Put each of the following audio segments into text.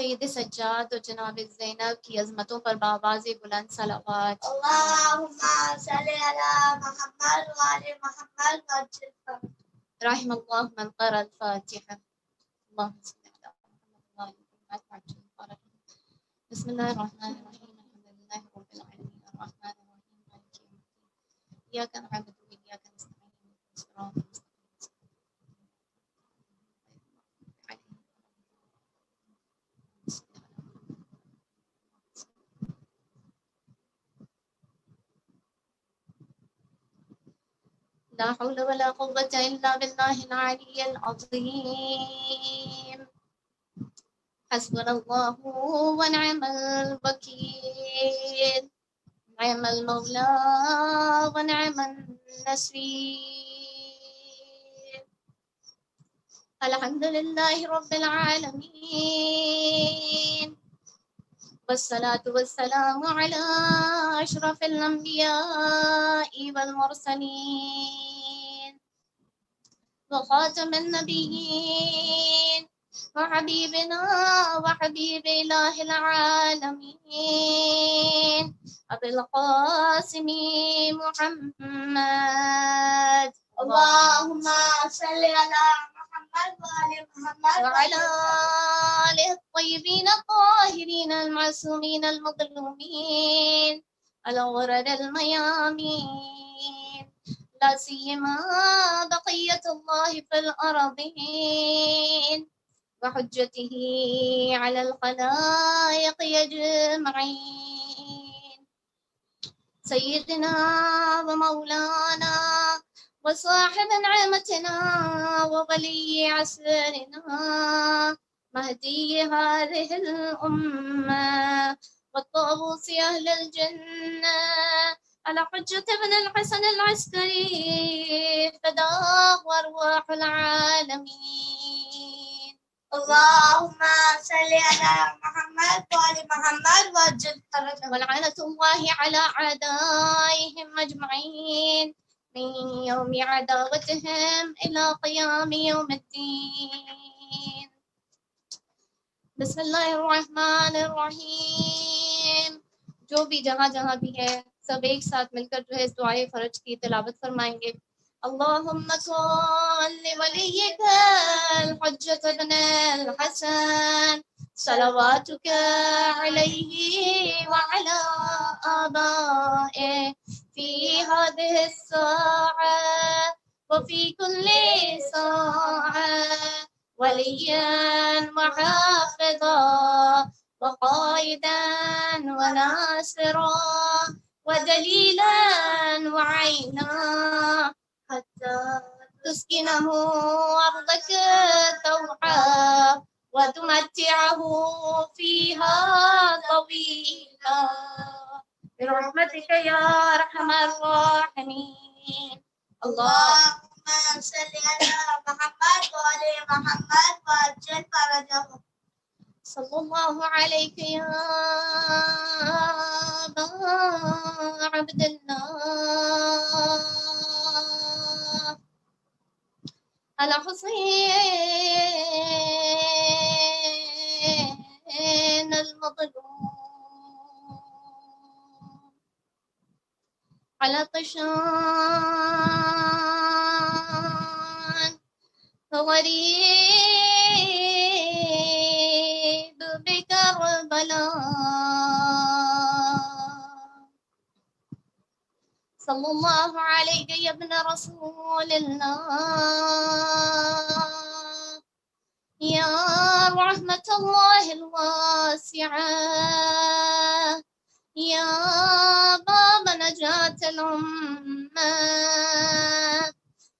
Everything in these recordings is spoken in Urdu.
سید سجاد اور جناب زینب کی عظمتوں پر بآواز بلند صلوات. اللہم صلی علی محمد وآل محمد وعجل فرجہ. رحم اللہ من قرأ الفاتحة. اللهم صل على محمد وآل محمد وعجل فرجہ. بسم اللہ الرحمن الرحیم. الحمد للہ رب العالمین الرحمن الرحیم مالک یوم الدین. ایاک نعبد وإیاک نستعین اهدنا الصراط المستقیم. لا حول ولا قوة إلا بالله العلي العظيم. حسبنا الله ونعم الوكيل. نعم المولى ونعم النصير. الحمد لله رب العالمين والصلاة والسلام على أشرف الأنبياء والمرسلين وخاتم النبيين وحبيبنا وحبيب إله العالمين أبي القاسم محمد. اللهم صل على محمد وآل محمد وعلى آله الطيبين الطاهرين المعصومين المظلومين الغرر الميامين لا سيما بقية الله في الأرضين وحجته على الخلائق أجمعين سيدنا ومولانا وصاحب نعمتنا وولي عصرنا مهدي هذه الأمة والطاووس أهل الجنة على حجة ابن الحسن العسكري فداه أرواح العالمين. اللهم صل على محمد وآل محمد وعجل فرجهم. ولعنة الله على أعدائهم أجمعين من يوم عداوتهم إلى قيام يوم الدين. بسم اللہ الرحمن الرحیم. جو بھی جہاں جہاں بھی ہے سب ایک ساتھ مل کر جو ہے اس دعائے فرج کی تلاوت فرمائیں گے. اللہم صل ولیک الحجۃ ابن الحسن صلواتک علیہ وعلی آبائہ فی هذه الساعة وفي كل ساعة وليا وحافظا وقائدا وناصرا ودليلا وعينا حتى تسكنه أرضك طوعا وتمتعه فيها طويلا برحمتك يا أرحم الراحمين. اللهم صل على محمد وآل محمد وعجل فرجهم. صلى الله عليك يا أبا عبد الله الحسين المظلوم على طشان غريب بكربلاء صلى الله عليك يا ابن رسول الله يا رحمة الله الواسعة يا باب نجاة الأمة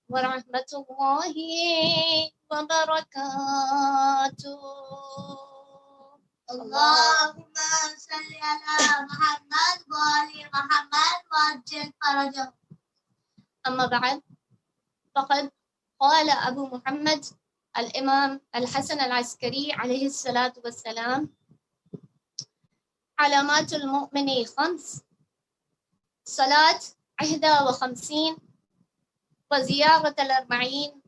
ورحمة الله وبركاته. اللهم صل على محمد وآل محمد وعجل فرجهم. أما بعد فقد قال أبو محمد الإمام الحسن العسكري عليه الصلاة والسلام علامات المؤمن 5 صلاة 51 وزيارة 40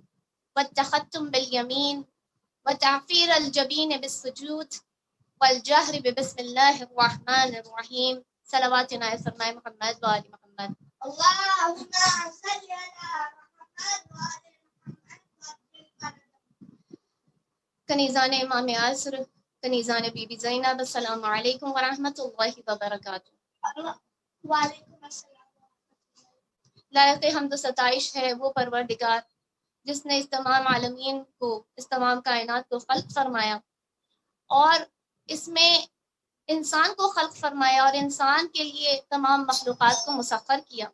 والتختم باليمين وتعفير الجبين بالسجود والجہر بسم اللہ الرحمن الرحیم. صلوات عنایت فرمائے محمد و آل محمد. اللهم صل على محمد وآل محمد. کنیزان امام عصر، کنیزان بی بی زینب، السلام علیکم ورحمۃ اللہ وبرکاتہ. وعلیکم السلام. لائق حمد و ستائش ہے وہ پروردگار جس نے اس تمام عالمین کو، اس تمام کائنات کو خلق فرمایا اور اس میں انسان کو خلق فرمایا اور انسان کے لیے تمام مخلوقات کو مسخر کیا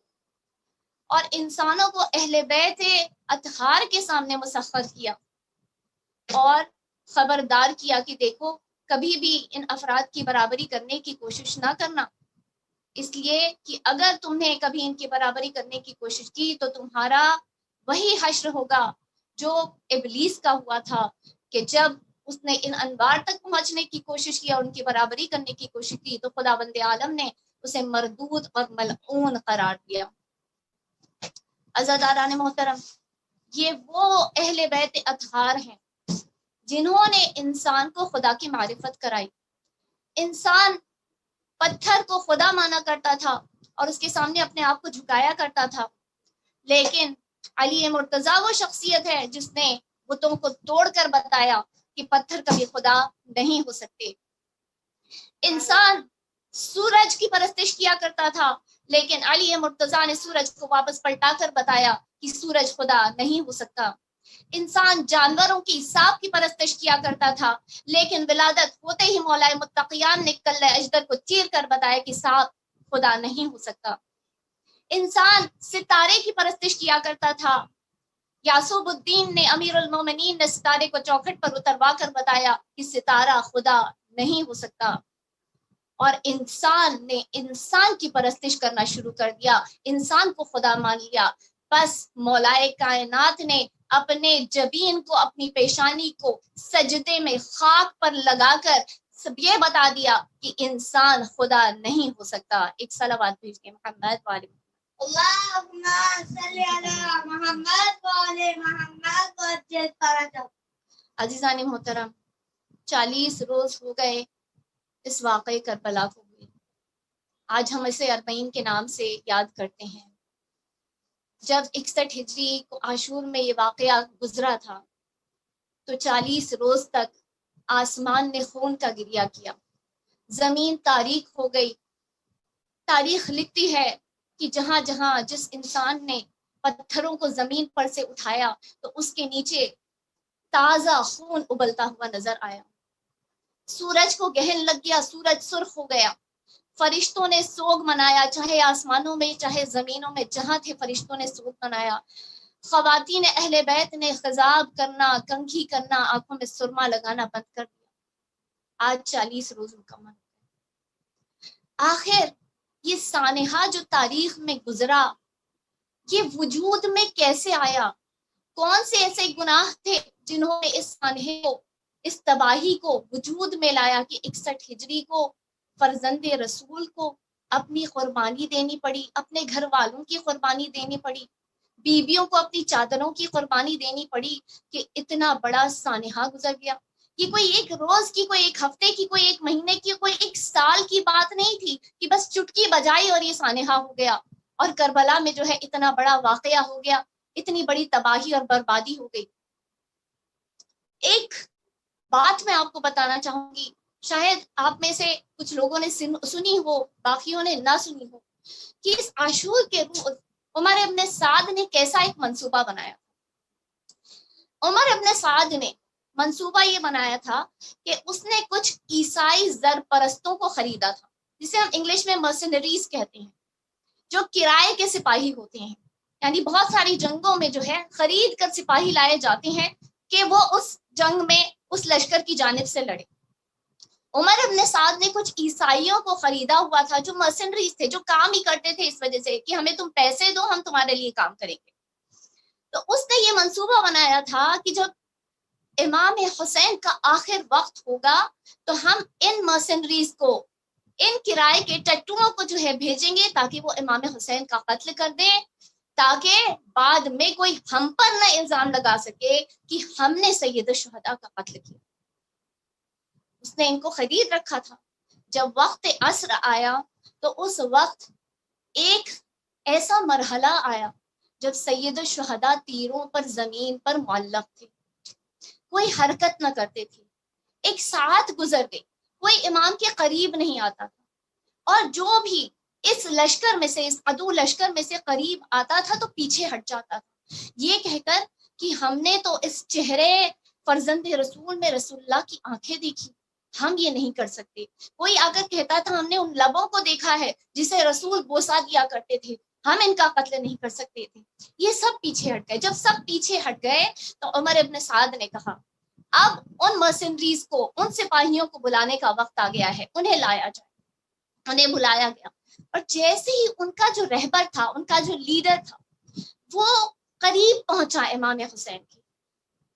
اور انسانوں کو اہل بیت اطہار کے سامنے مسخر کیا اور خبردار کیا کہ دیکھو کبھی بھی ان افراد کی برابری کرنے کی کوشش نہ کرنا، اس لیے کہ اگر تم نے کبھی ان کی برابری کرنے کی کوشش کی تو تمہارا وہی حشر ہوگا جو ابلیس کا ہوا تھا کہ جب اس نے ان انوار تک پہنچنے کی کوشش کی اور ان کی برابری کرنے کی کوشش کی تو خداوند عالم نے اسے مردود اور ملعون قرار دیا. عزاداران محترم، یہ وہ اہل بیت اطہار ہیں جنہوں نے انسان کو خدا کی معرفت کرائی. انسان پتھر کو خدا مانا کرتا تھا اور اس کے سامنے اپنے آپ کو جھکایا کرتا تھا، لیکن علی مرتضیٰ وہ شخصیت ہے جس نے بتوں کو توڑ کر بتایا کہ پتھر کبھی خدا نہیں ہو سکتے. انسان سورج کی پرستش کیا کرتا تھا، لیکن علی مرتضیٰ نے سورج کو واپس پلٹا کر بتایا کہ سورج خدا نہیں ہو سکتا. انسان جانوروں کی، سانپ کی پرستش کیا کرتا تھا، لیکن ولادت ہوتے ہی مولا متقیان نے کلہ اجدر کو چیر کر بتایا کہ سانپ خدا نہیں ہو سکتا. انسان ستارے کی پرستش کیا کرتا تھا، یعصوب الدین نے، امیر المومنین نے ستارے کو چوکھٹ پر اتروا کر بتایا کہ ستارہ خدا نہیں ہو سکتا. اور انسان نے انسان کی پرستش کرنا شروع کر دیا، انسان کو خدا مان لیا. بس مولائے کائنات نے اپنے جبین کو، اپنی پیشانی کو سجدے میں خاک پر لگا کر سب یہ بتا دیا کہ انسان خدا نہیں ہو سکتا. ایک صلوات بھیجیے محمد والے. اللهم صل على محمد وآل محمد وعجل فرجهم. عزیزان محترم، 40 روز ہو گئے اس واقعے کربلا کو ہوئے. آج ہم اسے 40 کے نام سے یاد کرتے ہیں. جب 61 ہجری کو عاشور میں یہ واقعہ گزرا تھا تو 40 روز تک آسمان نے خون کا گریہ کیا، زمین تاریک ہو گئی. تاریخ لکھتی ہے کہ جہاں جہاں جس انسان نے پتھروں کو زمین پر سے اٹھایا تو اس کے نیچے تازہ خون ابلتا ہوا نظر آیا. سورج کو گہن لگ گیا، سورج سرخ ہو گیا. فرشتوں نے سوگ منایا، چاہے آسمانوں میں چاہے زمینوں میں جہاں تھے فرشتوں نے سوگ منایا. خواتین اہل بیت نے خضاب کرنا، کنگھی کرنا، آنکھوں میں سرما لگانا بند کر دیا. آج 40 روز مکمل. آخر یہ سانحہ جو تاریخ میں گزرا یہ وجود میں کیسے آیا؟ کون سے ایسے گناہ تھے جنہوں نے اس سانحے کو، اس تباہی کو وجود میں لایا کہ 61 ہجری کو فرزند رسول کو اپنی قربانی دینی پڑی، اپنے گھر والوں کی قربانی دینی پڑی، بیویوں کو اپنی چادروں کی قربانی دینی پڑی کہ اتنا بڑا سانحہ گزر گیا. یہ کوئی ایک روز کی، کوئی ایک ہفتے کی، کوئی ایک مہینے کی، کوئی ایک سال کی بات نہیں تھی کہ بس چٹکی بجائی اور یہ سانحہ ہو گیا اور کربلا میں جو ہے اتنا بڑا واقعہ ہو گیا، اتنی بڑی تباہی اور بربادی ہو گئی. ایک بات میں آپ کو بتانا چاہوں گی، شاید آپ میں سے کچھ لوگوں نے سنی ہو، باقیوں نے نہ سنی ہو، کہ اس عاشور کے روز عمر ابن سعد نے کیسا ایک منصوبہ بنایا. عمر ابن سعد نے منصوبہ یہ بنایا تھا کہ اس نے کچھ عیسائی زر پرستوں کو خریدا تھا، جسے ہم انگلش میں مرسنریز کہتے ہیں، جو کرائے کے سپاہی ہوتے ہیں. یعنی بہت ساری جنگوں میں جو ہے خرید کر سپاہی لائے جاتے ہیں کہ وہ اس جنگ میں اس لشکر کی جانب سے لڑے. عمر ابن سعد نے کچھ عیسائیوں کو خریدا ہوا تھا جو مرسنریز تھے، جو کام ہی کرتے تھے اس وجہ سے کہ ہمیں تم پیسے دو، ہم تمہارے لیے کام کریں گے. تو اس نے یہ منصوبہ بنایا تھا کہ جب امام حسین کا آخر وقت ہوگا تو ہم ان مرسنریز کو، ان کرائے کے ٹٹوؤں کو جو ہے بھیجیں گے تاکہ وہ امام حسین کا قتل کر دیں، تاکہ بعد میں کوئی ہم پر نہ الزام لگا سکے کہ ہم نے سید الشہداء کا قتل کیا. اس نے ان کو خرید رکھا تھا. جب وقت عصر آیا تو اس وقت ایک ایسا مرحلہ آیا جب سید الشہداء تیروں پر زمین پر معلق تھے، کوئی حرکت نہ کرتے تھے. ایک ساعت گزر گئی، کوئی امام کے قریب نہیں آتا تھا، اور جو بھی اس لشکر میں سے، اس عدو لشکر میں سے قریب آتا تھا تو پیچھے ہٹ جاتا تھا، یہ کہہ کر کہ ہم نے تو اس چہرے فرزند رسول میں رسول اللہ کی آنکھیں دیکھی، ہم یہ نہیں کر سکتے. کوئی آ کر کہتا تھا ہم نے ان لبوں کو دیکھا ہے جسے رسول بوسا دیا کرتے تھے، ہم ان کا قتل نہیں کر سکتے تھے. یہ سب پیچھے ہٹ گئے. جب سب پیچھے ہٹ گئے تو عمر ابن سعد نے کہا اب ان مرسنریز کو، ان سپاہیوں کو بلانے کا وقت آ گیا ہے، انہیں لایا جائے. انہیں بلایا گیا، اور جیسے ہی ان کا جو رہبر تھا، ان کا جو لیڈر تھا، وہ قریب پہنچا امام حسین کے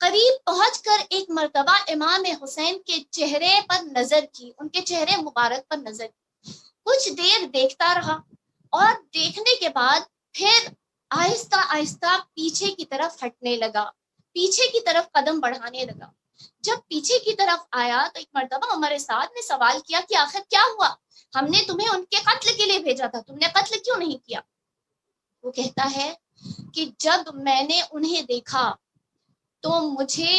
قریب پہنچ کر ایک مرتبہ امام حسین کے چہرے پر نظر کی، ان کے چہرے مبارک پر نظر کی. کچھ دیر دیکھتا رہا، اور دیکھنے کے بعد پھر آہستہ آہستہ پیچھے کی طرف ہٹنے لگا، پیچھے کی طرف قدم بڑھانے لگا. جب پیچھے کی طرف آیا تو ایک مرتبہ عمر سعد نے سوال کیا کہ آخر کیا ہوا؟ ہم نے تمہیں ان کے قتل کے لیے بھیجا تھا، تم نے قتل کیوں نہیں کیا؟ وہ کہتا ہے کہ جب میں نے انہیں دیکھا تو مجھے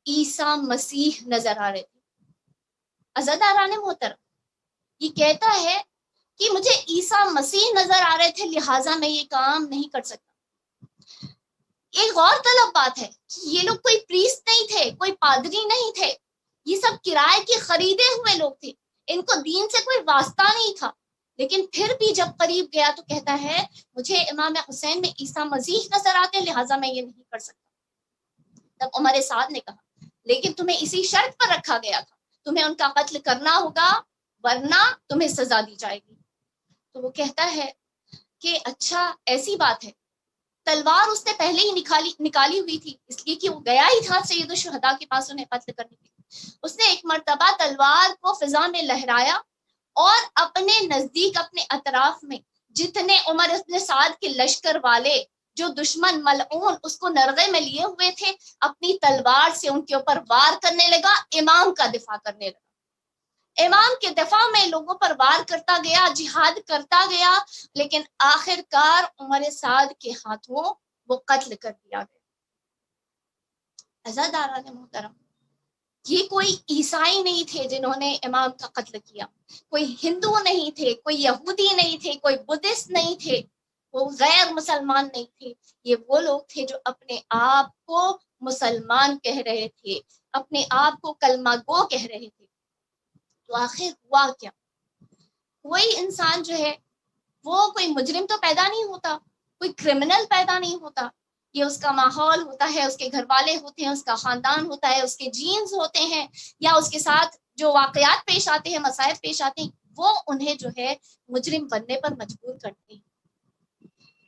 عیسیٰ مسیح نظر آ رہے تھے. عزاداران محترم، یہ کہتا ہے کہ مجھے عیسیٰ مسیح نظر آ رہے تھے، لہٰذا میں یہ کام نہیں کر سکتا. ایک غور طلب بات ہے کہ یہ لوگ کوئی پریسٹ نہیں تھے، کوئی پادری نہیں تھے، یہ سب کرائے کے خریدے ہوئے لوگ تھے، ان کو دین سے کوئی واسطہ نہیں تھا. لیکن پھر بھی جب قریب گیا تو کہتا ہے مجھے امام حسین میں عیسیٰ مسیح نظر آتے، لہٰذا میں یہ نہیں کر سکتا. تب عمر سعد نے کہا لیکن تمہیں اسی شرط پر رکھا گیا تھا، تمہیں ان کا قتل کرنا ہوگا ورنہ تمہیں سزا دی جائے گی. تو وہ کہتا ہے کہ اچھا ایسی بات ہے. تلوار اس نے پہلے ہی نکالی ہوئی تھی، اس لیے کہ وہ گیا ہی تھا سید الشہداء کے پاس انہیں قتل کرنے کے لیے. اس نے ایک مرتبہ تلوار کو فضا میں لہرایا اور اپنے نزدیک، اپنے اطراف میں جتنے عمر ابن سعد کے لشکر والے، جو دشمن ملعون اس کو نرغے میں لیے ہوئے تھے، اپنی تلوار سے ان کے اوپر وار کرنے لگا، امام کا دفاع کرنے لگا. امام کے دفاع میں لوگوں پر وار کرتا گیا، جہاد کرتا گیا، لیکن آخر کار عمر سعد کے ہاتھوں وہ قتل کر دیا گیا. عزاداران محترم، یہ کوئی عیسائی نہیں تھے جنہوں نے امام کا قتل کیا، کوئی ہندو نہیں تھے، کوئی یہودی نہیں تھے، کوئی بدھسٹ نہیں تھے، وہ غیر مسلمان نہیں تھے. یہ وہ لوگ تھے جو اپنے آپ کو مسلمان کہہ رہے تھے، اپنے آپ کو کلمہ گو کہہ رہے تھے. تو آخر ہوا کیا؟ کوئی انسان جو ہے وہ کوئی مجرم تو پیدا نہیں ہوتا، کوئی کرمنل پیدا نہیں ہوتا. یہ اس کا ماحول ہوتا ہے، اس کے گھر والے ہوتے ہیں، اس کا خاندان ہوتا ہے، اس کے جینز ہوتے ہیں، یا اس کے ساتھ جو واقعات پیش آتے ہیں، مصائب پیش آتے ہیں، وہ انہیں جو ہے مجرم بننے پر مجبور کرتے ہیں.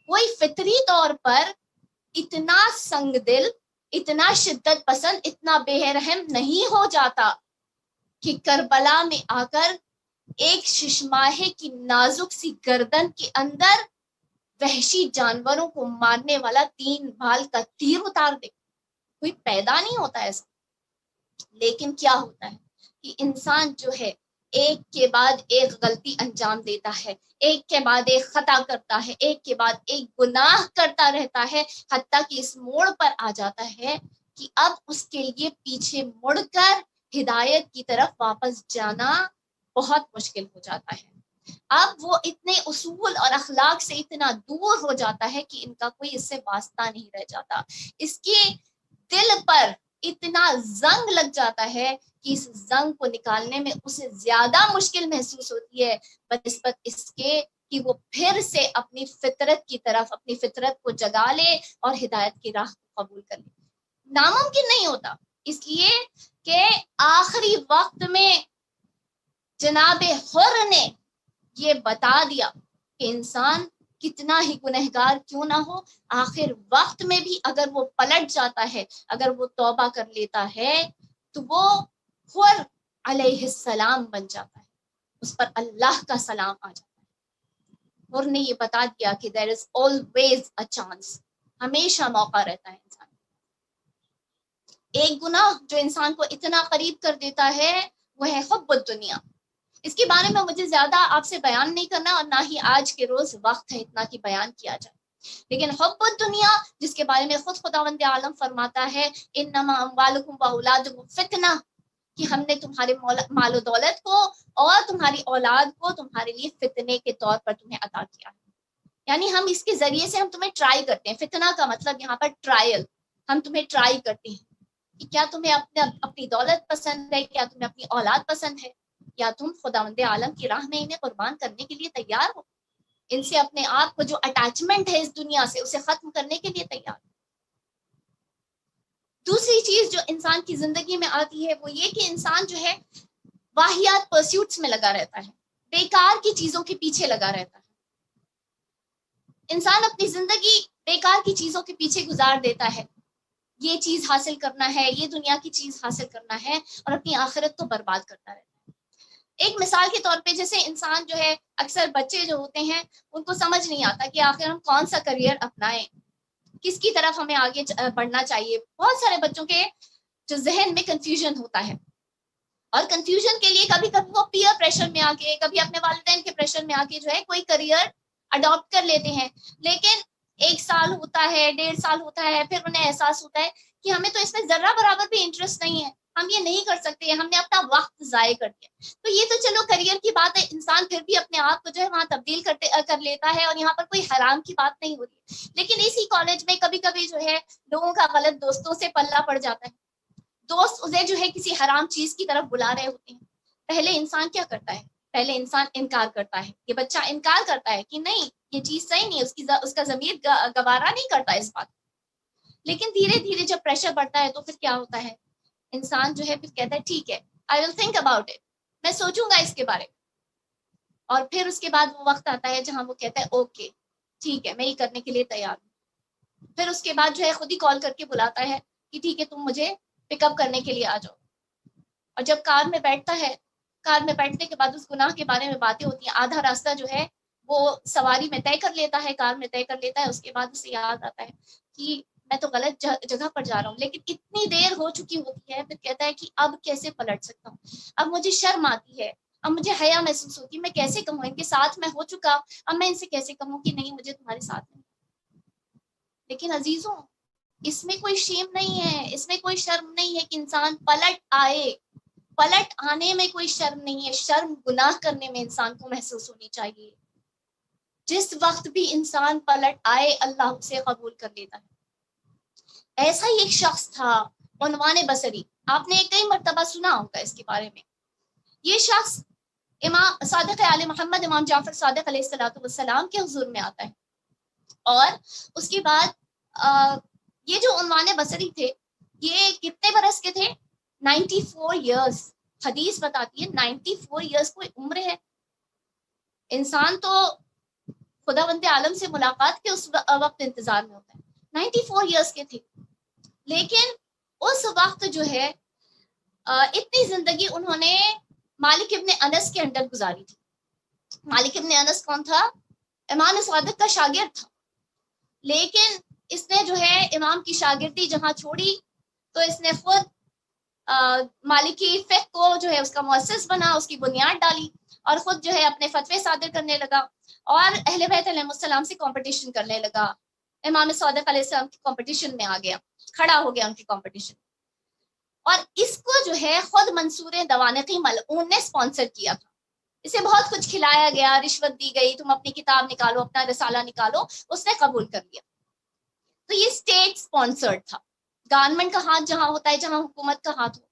کوئی فطری طور پر اتنا سنگ دل، اتنا شدت پسند، اتنا بے رحم نہیں ہو جاتا کہ کربلا میں آ کر ایک ششماہے کی نازک سی گردن کے اندر وحشی جانوروں کو مارنے والا 3 بھال کا تیر اتار دے. کوئی پیدا نہیں ہوتا ایسا. لیکن کیا ہوتا ہے کہ انسان جو ہے ایک کے بعد ایک غلطی انجام دیتا ہے، ایک کے بعد ایک خطا کرتا ہے، ایک کے بعد ایک گناہ کرتا رہتا ہے، حتیٰ کہ اس موڑ پر آ جاتا ہے کہ اب اس کے لیے پیچھے مڑ کر ہدایت کی طرف واپس جانا بہت مشکل ہو جاتا ہے. اب وہ اتنے اصول اور اخلاق سے اتنا دور ہو جاتا ہے کہ ان کا کوئی اس سے واسطہ نہیں رہ جاتا. اس کے دل پر اتنا زنگ لگ جاتا ہے کہ اس زنگ کو نکالنے میں اسے زیادہ مشکل محسوس ہوتی ہے بنسبت اس کے کہ وہ پھر سے اپنی فطرت کی طرف، اپنی فطرت کو جگا لے اور ہدایت کی راہ کو قبول کر لے. ناممکن نہیں ہوتا، اس لیے کہ آخری وقت میں جناب حر نے یہ بتا دیا کہ انسان کتنا ہی گنہگار کیوں نہ ہو، آخر وقت میں بھی اگر وہ پلٹ جاتا ہے، اگر وہ توبہ کر لیتا ہے تو وہ حر علیہ السلام بن جاتا ہے، اس پر اللہ کا سلام آ جاتا ہے. حر نے یہ بتا دیا کہ there is always a chance، ہمیشہ موقع رہتا ہے انسان. ایک گناہ جو انسان کو اتنا قریب کر دیتا ہے وہ ہے حب الدنیا. اس کے بارے میں مجھے زیادہ آپ سے بیان نہیں کرنا اور نہ ہی آج کے روز وقت ہے اتنا کہ بیان کیا جائے. لیکن حب الدنیا جس کے بارے میں خود خداوند عالم فرماتا ہے انما اموالکم واولادکم فتنہ، کہ ہم نے تمہارے مال و دولت کو اور تمہاری اولاد کو تمہارے لیے فتنے کے طور پر تمہیں عطا کیا ہے. یعنی ہم اس کے ذریعے سے ہم تمہیں ٹرائی کرتے ہیں. فتنہ کا مطلب یہاں پر ٹرائل. ہم تمہیں ٹرائی کرتے ہیں کہ کیا تمہیں اپنی دولت پسند ہے، کیا تمہیں اپنی اولاد پسند ہے، یا تم خداوند عالم کی راہ میں انہیں قربان کرنے کے لیے تیار ہو، ان سے اپنے آپ کو جو اٹیچمنٹ ہے اس دنیا سے اسے ختم کرنے کے لیے تیار. دوسری چیز جو انسان کی زندگی میں آتی ہے وہ یہ کہ انسان جو ہے واہیات پرسیوٹس میں لگا رہتا ہے، بیکار کی چیزوں کے پیچھے لگا رہتا ہے. انسان اپنی زندگی بیکار کی چیزوں کے پیچھے گزار دیتا ہے. یہ چیز حاصل کرنا ہے، یہ دنیا کی چیز حاصل کرنا ہے، اور اپنی آخرت کو برباد کرتا رہتا ہے. ایک مثال کے طور پہ جیسے انسان جو ہے، اکثر بچے جو ہوتے ہیں ان کو سمجھ نہیں آتا کہ آخر ہم کون سا کریئر اپنائیں، کس کی طرف ہمیں آگے بڑھنا چاہیے. بہت سارے بچوں کے جو ذہن میں کنفیوژن ہوتا ہے، اور کنفیوژن کے لیے کبھی کبھی وہ پیئر پریشر میں آ کے، کبھی اپنے والدین کے پریشر میں آ کے جو ہے کوئی کریئر اڈاپٹ کر لیتے ہیں. لیکن 1 سال ہوتا ہے، 1.5 سال ہوتا ہے، پھر انہیں احساس ہوتا ہے کہ ہمیں تو اس میں ذرہ برابر بھی انٹرسٹ نہیں ہے، ہم یہ نہیں کر سکتے، ہم نے اپنا وقت ضائع کر دیا. تو یہ تو چلو کریئر کی بات ہے، انسان پھر بھی اپنے آپ کو جو ہے وہاں تبدیل کر لیتا ہے، اور یہاں پر کوئی حرام کی بات نہیں ہوتی. لیکن اسی کالج میں کبھی کبھی جو ہے لوگوں کا غلط دوستوں سے پلہ پڑ جاتا ہے. دوست اسے جو ہے کسی حرام چیز کی طرف بلا رہے ہوتے ہیں. پہلے انسان کیا کرتا ہے؟ پہلے انسان انکار کرتا ہے. یہ بچہ انکار کرتا ہے کہ نہیں یہ چیز صحیح نہیں ہے، اس کا ضمیر گوارا نہیں کرتا اس بات. لیکن دھیرے دھیرے جب پریشر بڑھتا ہے تو پھر کیا ہوتا ہے؟ انسان جو ہے پھر کہتا ہے ٹھیک ہے، آئی ول تھنک اباؤٹ اٹ، میں سوچوں گا اس کے بارے میں. اور پھر اس کے بعد وہ وقت آتا ہے جہاں وہ کہتا ہے اوکے ٹھیک ہے میں یہ کرنے کے لیے تیار ہوں. پھر اس کے بعد جو ہے خود ہی کال کر کے بلاتا ہے کہ ٹھیک ہے تم مجھے پک اپ کرنے کے لیے آ جاؤ. اور جب کار میں بیٹھتا ہے، کار میں بیٹھنے کے بعد اس گناہ کے بارے میں باتیں ہوتی ہیں. آدھا راستہ جو ہے وہ سواری میں طے کر لیتا ہے، کار میں طے کر لیتا ہے. اس کے بعد اسے یاد آتا ہے کہ میں تو غلط جگہ پر جا رہا ہوں. لیکن اتنی دیر ہو چکی ہوتی ہے، پھر کہتا ہے کہ اب کیسے پلٹ سکتا ہوں، اب مجھے شرم آتی ہے، اب مجھے حیا محسوس ہوتی ہے، میں کیسے کہوں ان کے ساتھ میں ہو چکا، اب میں ان سے کیسے کہوں کہ نہیں مجھے تمہارے ساتھ نہیں. لیکن عزیزوں اس میں کوئی شیم نہیں ہے، اس میں کوئی شرم نہیں ہے کہ انسان پلٹ آئے. پلٹ آنے میں کوئی شرم نہیں ہے. شرم گناہ کرنے میں انسان کو محسوس ہونی چاہیے. جس وقت بھی انسان پلٹ آئے اللہ اسے قبول کر لیتا ہے. ایسا ہی ایک شخص تھا عنوان بصری، آپ نے کئی مرتبہ سنا ہوگا اس کے بارے میں. یہ شخص امام صادق آل محمد امام جعفر صادق علیہ السلام کے حضور میں آتا ہے. اور اس کے بعد یہ جو عنوان بصری تھے یہ کتنے برس کے تھے؟ 94 ایئرس. حدیث بتاتی ہے 94 ایئرس کوئی عمر ہے. انسان تو خداوند عالم سے ملاقات کے اس وقت انتظار میں ہوتا ہے. 94 ایئرس کے تھے. لیکن اس وقت جو ہے اتنی زندگی انہوں نے مالک ابن انس کے انڈر گزاری تھی. مالک ابن انس کون تھا؟ امام صادق کا شاگرد تھا. لیکن اس نے جو ہے امام کی شاگردی جہاں چھوڑی تو اس نے خود مالکی فقہ کو جو ہے اس کا مؤسس بنا، اس کی بنیاد ڈالی، اور خود جو ہے اپنے فتوے صادر کرنے لگا اور اہل بیت علیہ السلام سے کمپٹیشن کرنے لگا. امام صادق علیہ السلام کی کمپٹیشن میں آ گیا، کھڑا ہو گیا ان کی کمپٹیشن. اور اس کو جو ہے خود منصور دوانقی ملعون نے سپانسر کیا تھا. اسے بہت کچھ کھلایا گیا، رشوت دی گئی، تم اپنی کتاب نکالو، اپنا رسالہ نکالو. اس نے قبول کر لیا. تو یہ اسٹیٹ سپانسرڈ تھا. گورنمنٹ کا ہاتھ جہاں ہوتا ہے، جہاں حکومت کا ہاتھ ہو.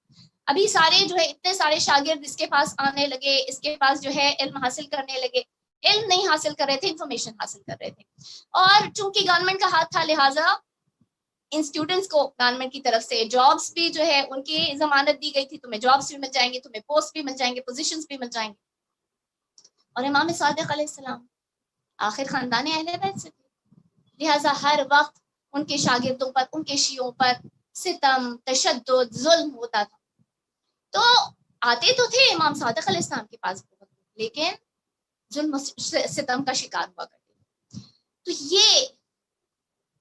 ابھی سارے جو ہے اتنے سارے شاگرد اس کے پاس آنے لگے، اس کے پاس جو ہے علم حاصل کرنے لگے. علم نہیں حاصل کر رہے تھے، انفارمیشن حاصل کر رہے تھے. اور چونکہ گورنمنٹ کا ہاتھ تھا لہٰذا ان اسٹوڈنٹس کو گورنمنٹ کی طرف سے جابس بھی جو ہے ان کی ضمانت دی گئی تھی. تمہیں جابس بھی مل جائیں گے، تمہیں پوسٹ بھی مل جائیں گے، پوزیشنز بھی مل جائیں گے. اور امام صادق علیہ السلام آخر خاندان اہل بیت سے تھے، لہٰذا ہر وقت ان کے شاگردوں پر، ان کے شیعوں پر ستم، تشدد، ظلم ہوتا تھا. تو آتے تو تھے امام صادق علیہ السلام کے پاس بہت، لیکن ظلم ستم کا شکار ہوا کرتے. تو یہ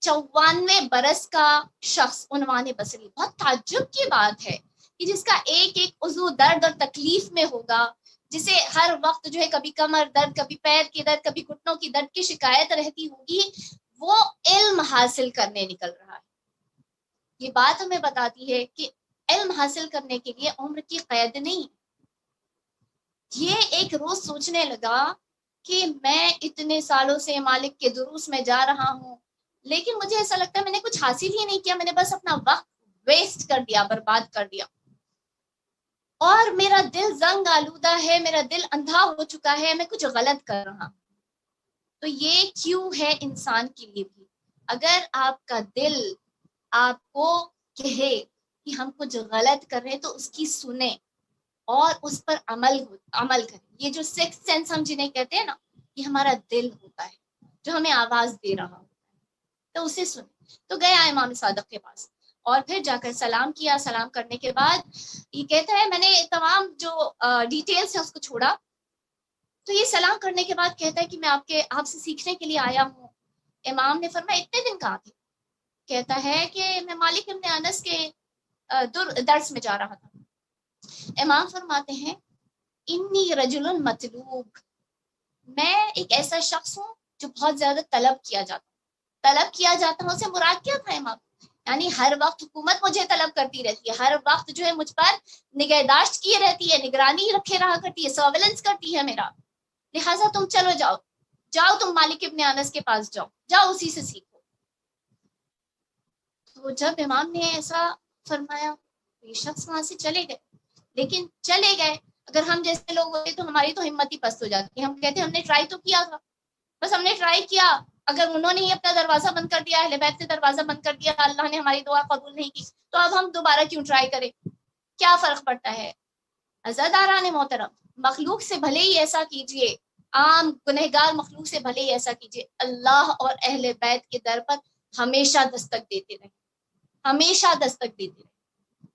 94 برس کا شخص عنوان بصری، بہت تعجب کی بات ہے کہ جس کا ایک ایک عضو درد اور تکلیف میں ہوگا، جسے ہر وقت جو ہے کبھی کمر درد، کبھی پیر کی درد، کبھی گھٹنوں کی درد کی شکایت رہتی ہوگی، وہ علم حاصل کرنے نکل رہا ہے۔ یہ بات ہمیں بتاتی ہے کہ علم حاصل کرنے کے لیے عمر کی قید نہیں۔ یہ ایک روز سوچنے لگا کہ میں اتنے سالوں سے مالک کے دروس میں جا رہا ہوں، لیکن مجھے ایسا لگتا ہے میں نے کچھ حاصل ہی نہیں کیا، میں نے بس اپنا وقت ویسٹ کر دیا، برباد کر دیا، اور میرا دل زنگ آلودہ ہے، میرا دل اندھا ہو چکا ہے، میں کچھ غلط کر رہا ہوں۔ تو یہ کیوں ہے انسان کے لیے بھی، اگر آپ کا دل آپ کو کہے کہ ہم کچھ غلط کر رہے ہیں تو اس کی سنیں اور اس پر عمل کریں۔ یہ جو سکس سینس ہم جنہیں کہتے ہیں نا، یہ ہمارا دل ہوتا ہے جو ہمیں آواز دے رہا ہوتا ہے، تو اسے سنیں۔ تو گیا امام صادق کے پاس اور پھر جا کر سلام کیا۔ سلام کرنے کے بعد یہ کہتا ہے میں نے تمام جو ڈیٹیلز ہیں اس کو چھوڑا، تو یہ سلام کرنے کے بعد کہتا ہے کہ میں آپ سے سیکھنے کے لیے آیا ہوں۔ امام نے فرمایا اتنے دن کہاں تھے؟ کہتا ہے کہ میں مالک ابن انس کے درس میں جا رہا تھا۔ امام فرماتے ہیں انی رجل مطلوب، میں ایک ایسا شخص ہوں جو بہت زیادہ طلب کیا جاتا ہوں۔ اسے مراد کیا تھا امام؟ یعنی ہر وقت حکومت مجھے طلب کرتی رہتی ہے، ہر وقت جو ہے مجھ پر نگہداشت کیے رہتی ہے، نگرانی رکھے رہا کرتی ہے، سرویلنس کرتی ہے میرا، لہٰذا تم چلو جاؤ تم مالک ابن انس کے پاس جاؤ اسی سے سیکھو۔ تو جب امام نے ایسا فرمایا یہ شخص وہاں سے چلے گئے، لیکن چلے گئے، اگر ہم جیسے لوگ ہوتے تو ہماری تو ہمت ہی پست ہو جاتی ہے، ہم کہتے ہم نے ٹرائی تو کیا تھا، بس ہم نے ٹرائی کیا، اگر انہوں نے ہی اپنا دروازہ بند کر دیا، اہل بیت نے دروازہ بند کر دیا، اللہ نے ہماری دعا قبول نہیں کی، تو اب ہم دوبارہ کیوں ٹرائی کریں؟ کیا فرق پڑتا ہے؟ عزاداران محترم، مخلوق سے بھلے ہی ایسا کیجئے، عام گنہگار مخلوق سے بھلے ہی ایسا کیجئے، اللہ اور اہل بیت کے در پر ہمیشہ دستک دیتے رہیں، ہمیشہ دستک دیتے رہیں۔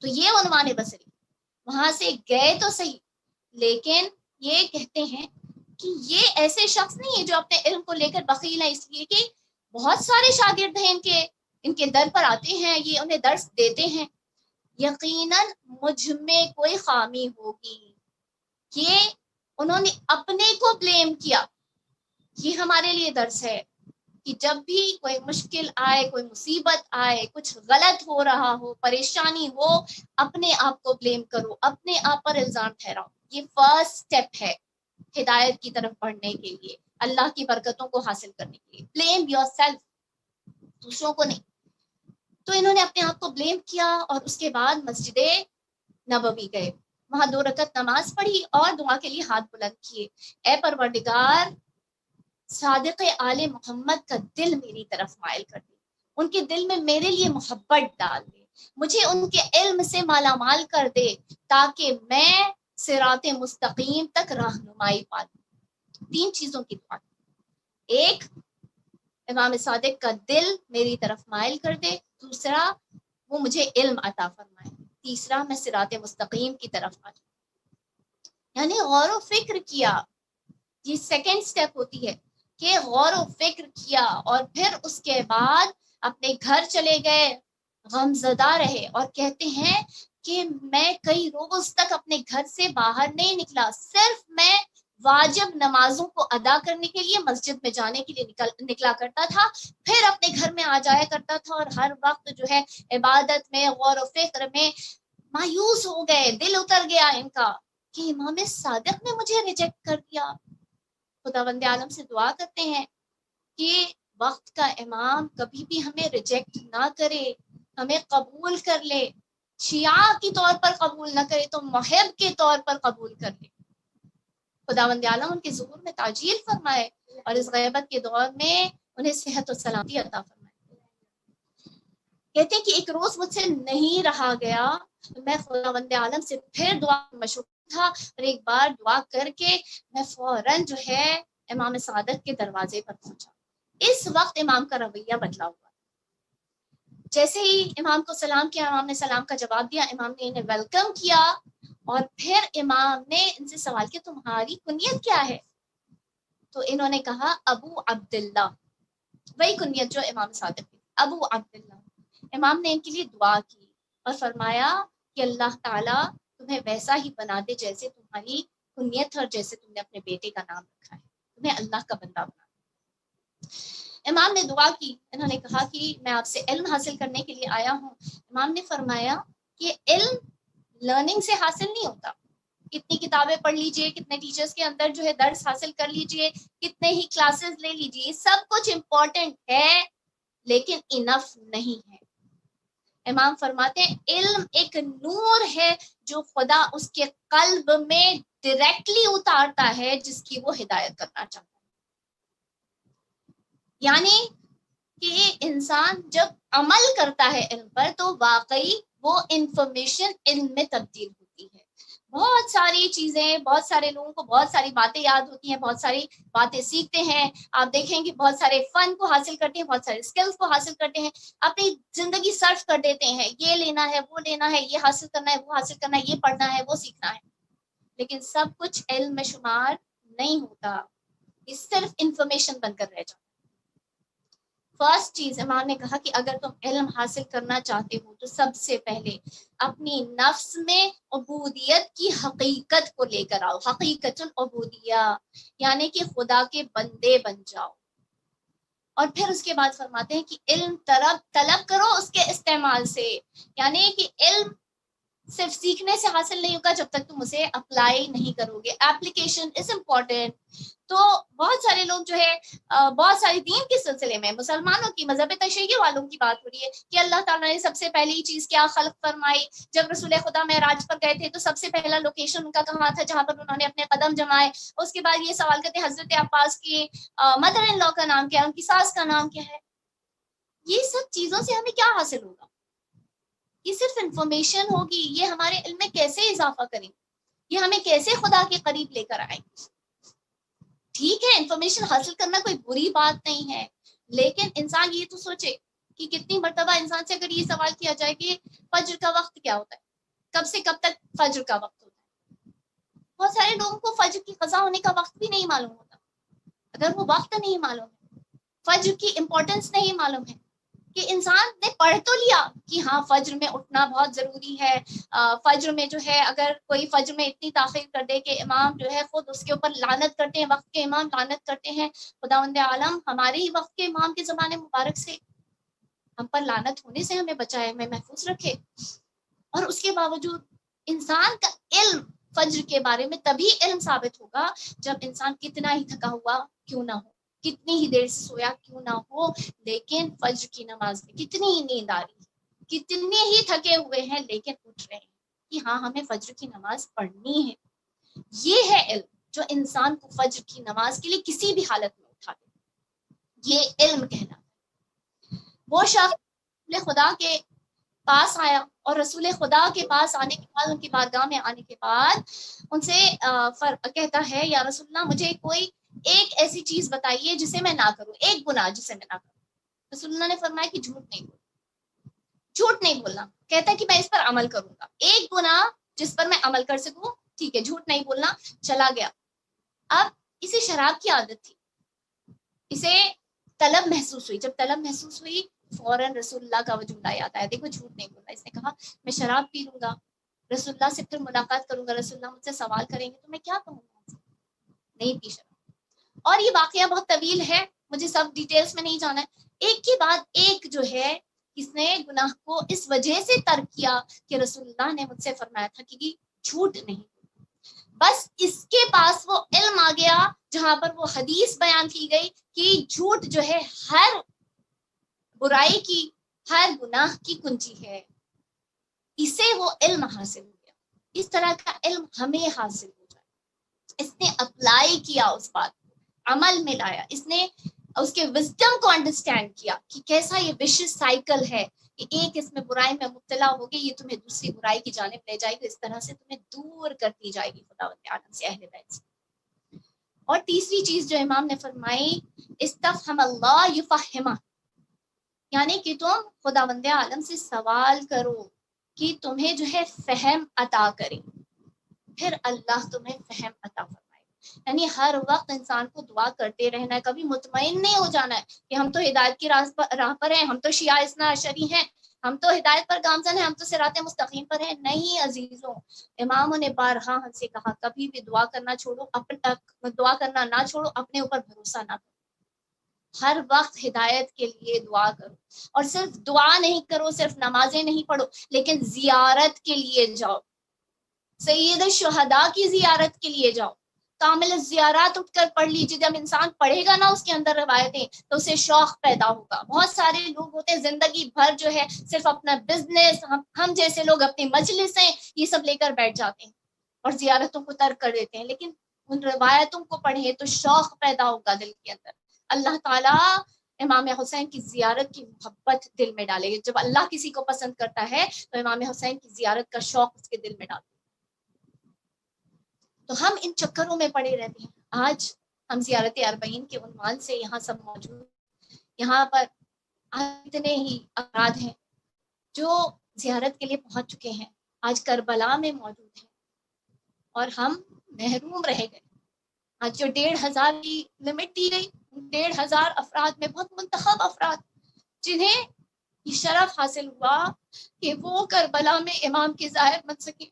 تو یہ عنوان بصری، وہاں سے گئے تو صحیح، لیکن یہ کہتے ہیں کہ یہ ایسے شخص نہیں ہے جو اپنے علم کو لے کر بخیل ہے، اس لیے کہ بہت سارے شاگرد ہیں ان کے در پر آتے ہیں، یہ انہیں درس دیتے ہیں، یقیناً مجھ میں کوئی خامی ہوگی، یہ انہوں نے اپنے کو بلیم کیا۔ یہ ہمارے لیے درس ہے کہ جب بھی کوئی مشکل آئے، کوئی مصیبت آئے، کچھ غلط ہو رہا ہو، پریشانی ہو، اپنے آپ کو بلیم کرو، اپنے آپ پر الزام ٹھہراؤ۔ یہ فرسٹ سٹیپ ہے ہدایت کی طرف بڑھنے کے لیے، اللہ کی برکتوں کو حاصل کرنے کے لیے۔ بلیم یور سیلف، دوسروں کو نہیں۔ تو انہوں نے اپنے آپ کو بلیم کیا اور اس کے بعد مسجد نبوی گئے، وہاں 2 رکعت نماز پڑھی اور دعا کے لیے ہاتھ بلند کیے، اے پروردگار صادق آل محمد کا دل میری طرف مائل کر دے، ان کے دل میں میرے لیے محبت ڈال دے، مجھے ان کے علم سے مالا مال کر دے تاکہ میں صراط مستقیم تک رہنمائی پا لوں۔ 3 چیزوں کی دعا، ایک امام صادق کا دل میری طرف مائل کر دے، دوسرا وہ مجھے علم عطا فرمائے، تیسرا میں صراط مستقیم کی طرف آ جاؤں۔ یعنی غور و فکر کیا، یہ سیکنڈ سٹیپ ہوتی ہے کہ غور و فکر کیا، اور پھر اس کے بعد اپنے گھر چلے گئے، غم زدہ رہے، اور کہتے ہیں کہ میں کئی روز تک اپنے گھر سے باہر نہیں نکلا، صرف میں واجب نمازوں کو ادا کرنے کے لیے مسجد میں جانے کے لیے نکلا کرتا تھا، پھر اپنے گھر میں آ جایا کرتا تھا، اور ہر وقت جو ہے عبادت میں، غور و فکر میں مایوس ہو گئے، دل اتر گیا ان کا کہ امام صادق نے مجھے ریجیکٹ کر دیا۔ خداوند عالم سے دعا کرتے ہیں کہ وقت کا امام کبھی بھی ہمیں ریجیکٹ نہ کرے، ہمیں قبول کر لے، شیعہ کی طور پر قبول نہ کرے تو محب کے طور پر قبول کر لے۔ خداوند عالم ان کے ظہور میں تعجیل فرمائے اور اس غیبت کے دور میں انہیں صحت و سلامتی عطا فرمائے۔ کہتے ہیں کہ ایک روز مجھ سے نہیں رہا گیا، میں خداوند عالم سے پھر دعا مشغول تھا، اور ایک بار دعا کر کے میں فوراً جو ہے امام صادق کے دروازے پر پہنچا۔ اس وقت امام کا رویہ بدلا ہوا، جیسے ہی امام کو سلام کیا، امام نے سلام کا جواب دیا، امام نے انہیں ویلکم کیا، اور پھر امام نے ان سے سوال کیا تمہاری کنیت کیا ہے؟ تو انہوں نے کہا ابو عبداللہ، وہی کنیت جو امام صادق کی، ابو عبداللہ۔ امام نے ان کے لیے دعا کی اور فرمایا کہ اللہ تعالیٰ تمہیں ویسا ہی بنا دے جیسے تمہاری کنیت اور جیسے تم نے اپنے بیٹے کا نام رکھا ہے، تمہیں اللہ کا بندہ بنا دے۔ امام نے دعا کی، انہوں نے کہا کہ میں آپ سے علم حاصل کرنے کے لیے آیا ہوں۔ امام نے فرمایا کہ علم لرننگ سے حاصل نہیں ہوتا، کتنی کتابیں پڑھ لیجئے، کتنے ٹیچرز کے اندر جو ہے درس حاصل کر لیجئے، کتنے ہی کلاسز لے لیجئے، سب کچھ امپورٹنٹ ہے لیکن انف نہیں ہے۔ امام فرماتے ہیں علم ایک نور ہے جو خدا اس کے قلب میں ڈائریکٹلی اتارتا ہے جس کی وہ ہدایت کرنا چاہتا ہے۔ یعنی کہ انسان جب عمل کرتا ہے علم پر تو واقعی وہ انفارمیشن علم میں تبدیل ہوتی ہے۔ بہت ساری چیزیں، بہت سارے لوگوں کو بہت ساری باتیں یاد ہوتی ہیں، بہت ساری باتیں سیکھتے ہیں، آپ دیکھیں کہ بہت سارے فن کو حاصل کرتے ہیں، بہت سارے سکلز کو حاصل کرتے ہیں، اپنی زندگی صرف کر دیتے ہیں، یہ لینا ہے، وہ لینا ہے، یہ حاصل کرنا ہے، وہ حاصل کرنا ہے، یہ پڑھنا ہے، وہ سیکھنا ہے، لیکن سب کچھ علم میں شمار نہیں ہوتا، یہ صرف انفارمیشن بن کر رہ جاتا۔ فرسٹ چیز امام نے کہا کہ اگر تم علم حاصل کرنا چاہتے ہو تو سب سے پہلے اپنی نفس میں عبودیت کی حقیقت کو لے کر آؤ، حقیقت العبودیہ، یعنی کہ خدا کے بندے بن جاؤ۔ اور پھر اس کے بعد فرماتے ہیں کہ علم طلب کرو اس کے استعمال سے، یعنی کہ علم صرف سیکھنے سے حاصل نہیں ہوگا جب تک تم اسے اپلائی نہیں کرو گے۔ Application is important. تو بہت سارے لوگ جو ہے بہت ساری دین کے سلسلے میں مسلمانوں کی، مذہب تشیع والوں کی بات ہو رہی ہے کہ اللہ تعالیٰ نے سب سے پہلی چیز کیا خلق فرمائی، جب رسول خدا معراج پر گئے تھے تو سب سے پہلا لوکیشن ان کا کہاں تھا جہاں پر انہوں نے اپنے قدم جمائے۔ اس کے بعد یہ سوال کرتے حضرت عباس کی مدر ان لا کا نام کیا ہے، ان کی ساس کا نام کیا ہے۔ یہ سب چیزوں سے ہمیں کیا حاصل ہوگا؟ یہ صرف انفارمیشن ہوگی، یہ ہمارے علم میں کیسے اضافہ کریں، یہ ہمیں کیسے خدا کے قریب لے کر آئیں۔ ٹھیک ہے انفارمیشن حاصل کرنا کوئی بری بات نہیں ہے، لیکن انسان یہ تو سوچے کہ کتنی مرتبہ انسان سے اگر یہ سوال کیا جائے کہ فجر کا وقت کیا ہوتا ہے، کب سے کب تک فجر کا وقت ہوتا ہے، بہت سارے لوگوں کو فجر کی قضا ہونے کا وقت بھی نہیں معلوم ہوتا۔ اگر وہ وقت نہیں معلوم ہے، فجر کی امپورٹنس نہیں معلوم ہے، کہ انسان نے پڑھ تو لیا کہ ہاں فجر میں اٹھنا بہت ضروری ہے، فجر میں جو ہے اگر کوئی فجر میں اتنی تاخیر کر دے کہ امام جو ہے خود اس کے اوپر لعنت کرتے ہیں، وقت کے امام لعنت کرتے ہیں۔ خداوند عالم ہمارے ہی وقت کے امام کے زمانے مبارک سے ہم پر لعنت ہونے سے ہمیں بچائے، ہمیں محفوظ رکھے۔ اور اس کے باوجود انسان کا علم فجر کے بارے میں تبھی علم ثابت ہوگا جب انسان کتنا ہی تھکا ہوا کیوں نہ ہو، کتنی ہی دیر سے سویا کیوں نہ ہو، لیکن فجر کی نماز میں کتنی ہی نیند آ رہی ہے، کتنے ہی تھکے ہوئے ہیں لیکن اٹھ رہے ہیں کہ ہاں ہمیں فجر کی نماز پڑھنی ہے۔ یہ ہے علم جو انسان کو فجر کی نماز کے لیے کسی بھی حالت میں اٹھا دے، یہ علم کہنا۔ وہ شخص خدا کے پاس آیا اور رسول خدا کے پاس آنے کے بعد، ان کی بارگاہ میں آنے کے بعد ان سے کہتا ہے یا رسول اللہ مجھے کوئی ایک ایسی چیز بتائیے جسے میں نہ کروں، ایک گناہ جسے میں نہ کروں۔ رسول اللہ نے فرمایا کہ جھوٹ نہیں بولنا، جھوٹ نہیں بولنا۔ کہتا ہے کہ میں اس پر عمل کروں گا، ایک گناہ جس پر میں عمل کر سکوں، ٹھیک ہے جھوٹ نہیں بولنا۔ چلا گیا۔ اب اسے شراب کی عادت تھی، اسے طلب محسوس ہوئی، جب طلب محسوس ہوئی فوراً رسول اللہ کا وجود یاد آیا، دیکھو جھوٹ نہیں بولنا۔ اس نے کہا میں شراب پی لوں گا، رسول اللہ سے پھر ملاقات کروں گا، رسول اللہ مجھ سے سوال کریں گے تو میں کیا کہوں گا، نہیں پی شراب۔ اور یہ واقعہ بہت طویل ہے، مجھے سب ڈیٹیلز میں نہیں جانا ہے۔ ایک کے بعد ایک جو ہے اس نے گناہ کو اس وجہ سے ترک کیا کہ رسول اللہ نے مجھ سے فرمایا تھا کہ جھوٹ نہیں۔ بس اس کے پاس وہ علم آ گیا جہاں پر وہ حدیث بیان کی گئی کہ جھوٹ جو ہے ہر برائی کی، ہر گناہ کی کنجی ہے، اسے وہ علم حاصل ہو گیا۔ اس طرح کا علم ہمیں حاصل ہو جائے۔ اس نے اپلائی کیا، اس بات کو عمل میں لایا، اس نے اس کے وزڈم کو انڈرسٹینڈ کیا کہ کیسا یہ وشیس سائیکل ہے کہ ایک اس میں برائی میں مبتلا ہوگی، یہ تمہیں دوسری برائی کی جانب لے جائے گی، اس طرح سے تمہیں دور کرتی جائے گی خداوند عالم سے، اہل بیت سے۔ اور تیسری چیز جو امام نے فرمائی استفہم اللہ یفہمہ، یعنی کہ تم خداوند عالم سے سوال کرو کہ تمہیں جو ہے فہم عطا کرے، پھر اللہ تمہیں فہم عطا فرمائے۔ یعنی ہر وقت انسان کو دعا کرتے رہنا ہے، کبھی مطمئن نہیں ہو جانا ہے کہ ہم تو ہدایت کی راہ پر ہیں، ہم تو شیعہ اثنا عشری ہیں، ہم تو ہدایت پر گامزن ہیں, ہم تو صراط مستقیم پر ہیں. نہیں عزیزوں, اماموں نے بارہا ہم سے کہا کبھی بھی دعا کرنا نہ چھوڑو, اپنے اوپر بھروسہ نہ کرو, ہر وقت ہدایت کے لیے دعا کرو. اور صرف دعا نہیں کرو, صرف نمازیں نہیں پڑھو, لیکن زیارت کے لیے جاؤ, سید الشہداء کی زیارت کے لیے جاؤ. کامل زیارات اٹھ کر پڑھ لیجیے. جب انسان پڑھے گا نا اس کے اندر روایتیں, تو اسے شوق پیدا ہوگا. بہت سارے لوگ ہوتے ہیں زندگی بھر جو ہے صرف اپنا بزنس, ہم جیسے لوگ اپنی مجلسیں یہ سب لے کر بیٹھ جاتے ہیں اور زیارتوں کو ترک کر دیتے ہیں. لیکن ان روایتوں کو پڑھیں تو شوق پیدا ہوگا دل کے اندر. اللہ تعالیٰ امام حسین کی زیارت کی محبت دل میں ڈالے گی. جب اللہ کسی کو پسند کرتا ہے تو امام حسین کی زیارت کا شوق اس کے دل میں ڈالتا ہے. تو ہم ان چکروں میں پڑے رہتے ہیں. آج ہم زیارت اربعین کے عنوان سے یہاں سب موجود, یہاں پر اتنے ہی افراد ہیں جو زیارت کے لیے پہنچ چکے ہیں, آج کربلا میں موجود ہیں, اور ہم محروم رہ گئے. آج جو 1,500 کی لمٹ دی گئی, 1,500 افراد میں بہت منتخب افراد جنہیں یہ شرف حاصل ہوا کہ وہ کربلا میں امام کی ظاہر بن سکے,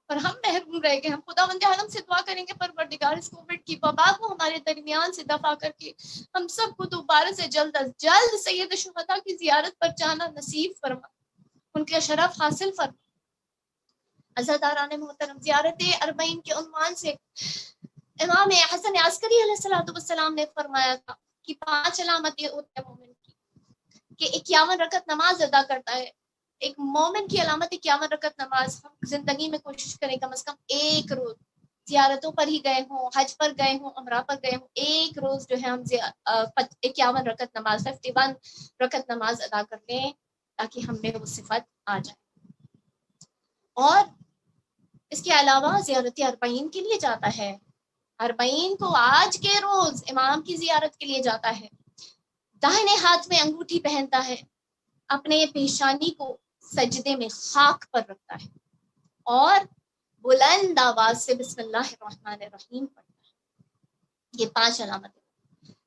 اور ہم محروم رہ گئے. ہم خداوند عالم سے دعا کریں گے پروردگار اس کووڈ کی وبا کو ہمارے درمیان سے دفع کر کے ہم سب کو دوبارہ سے جلد از جلد سید الشہداء کی زیارت پر جانا نصیب فرما, ان کے شرف حاصل فرما. عزاداران محترم, زیارت اربعین کے عنوان سے امام حسن عسکری علیہ السلام نے فرمایا تھا کہ 5 علامتیں ہوتی ہیں مومن کی, کہ 51 رکعت نماز ادا کرتا ہے. ایک مومن کی علامت 51 رکعت نماز. ہم زندگی میں کوشش کریں کم از کم ایک روز زیارتوں پر ہی گئے ہوں, حج پر گئے ہوں, عمرہ پر گئے ہوں, ایک روز جو ہے ہم 51 رکعت نماز 51 رکعت نماز ادا کر لیں تاکہ ہم میں وہ صفت آ جائے. اور اس کے علاوہ زیارت اربعین کے لیے جاتا ہے. اربعین کو آج کے روز امام کی زیارت کے لیے جاتا ہے, داہنے ہاتھ میں انگوٹھی پہنتا ہے, اپنے پیشانی کو سجدے میں خاک پر رکھتا ہے اور بلند آواز سے بسم اللہ الرحمن الرحیم پڑھتا ہے. یہ 5 علامتیں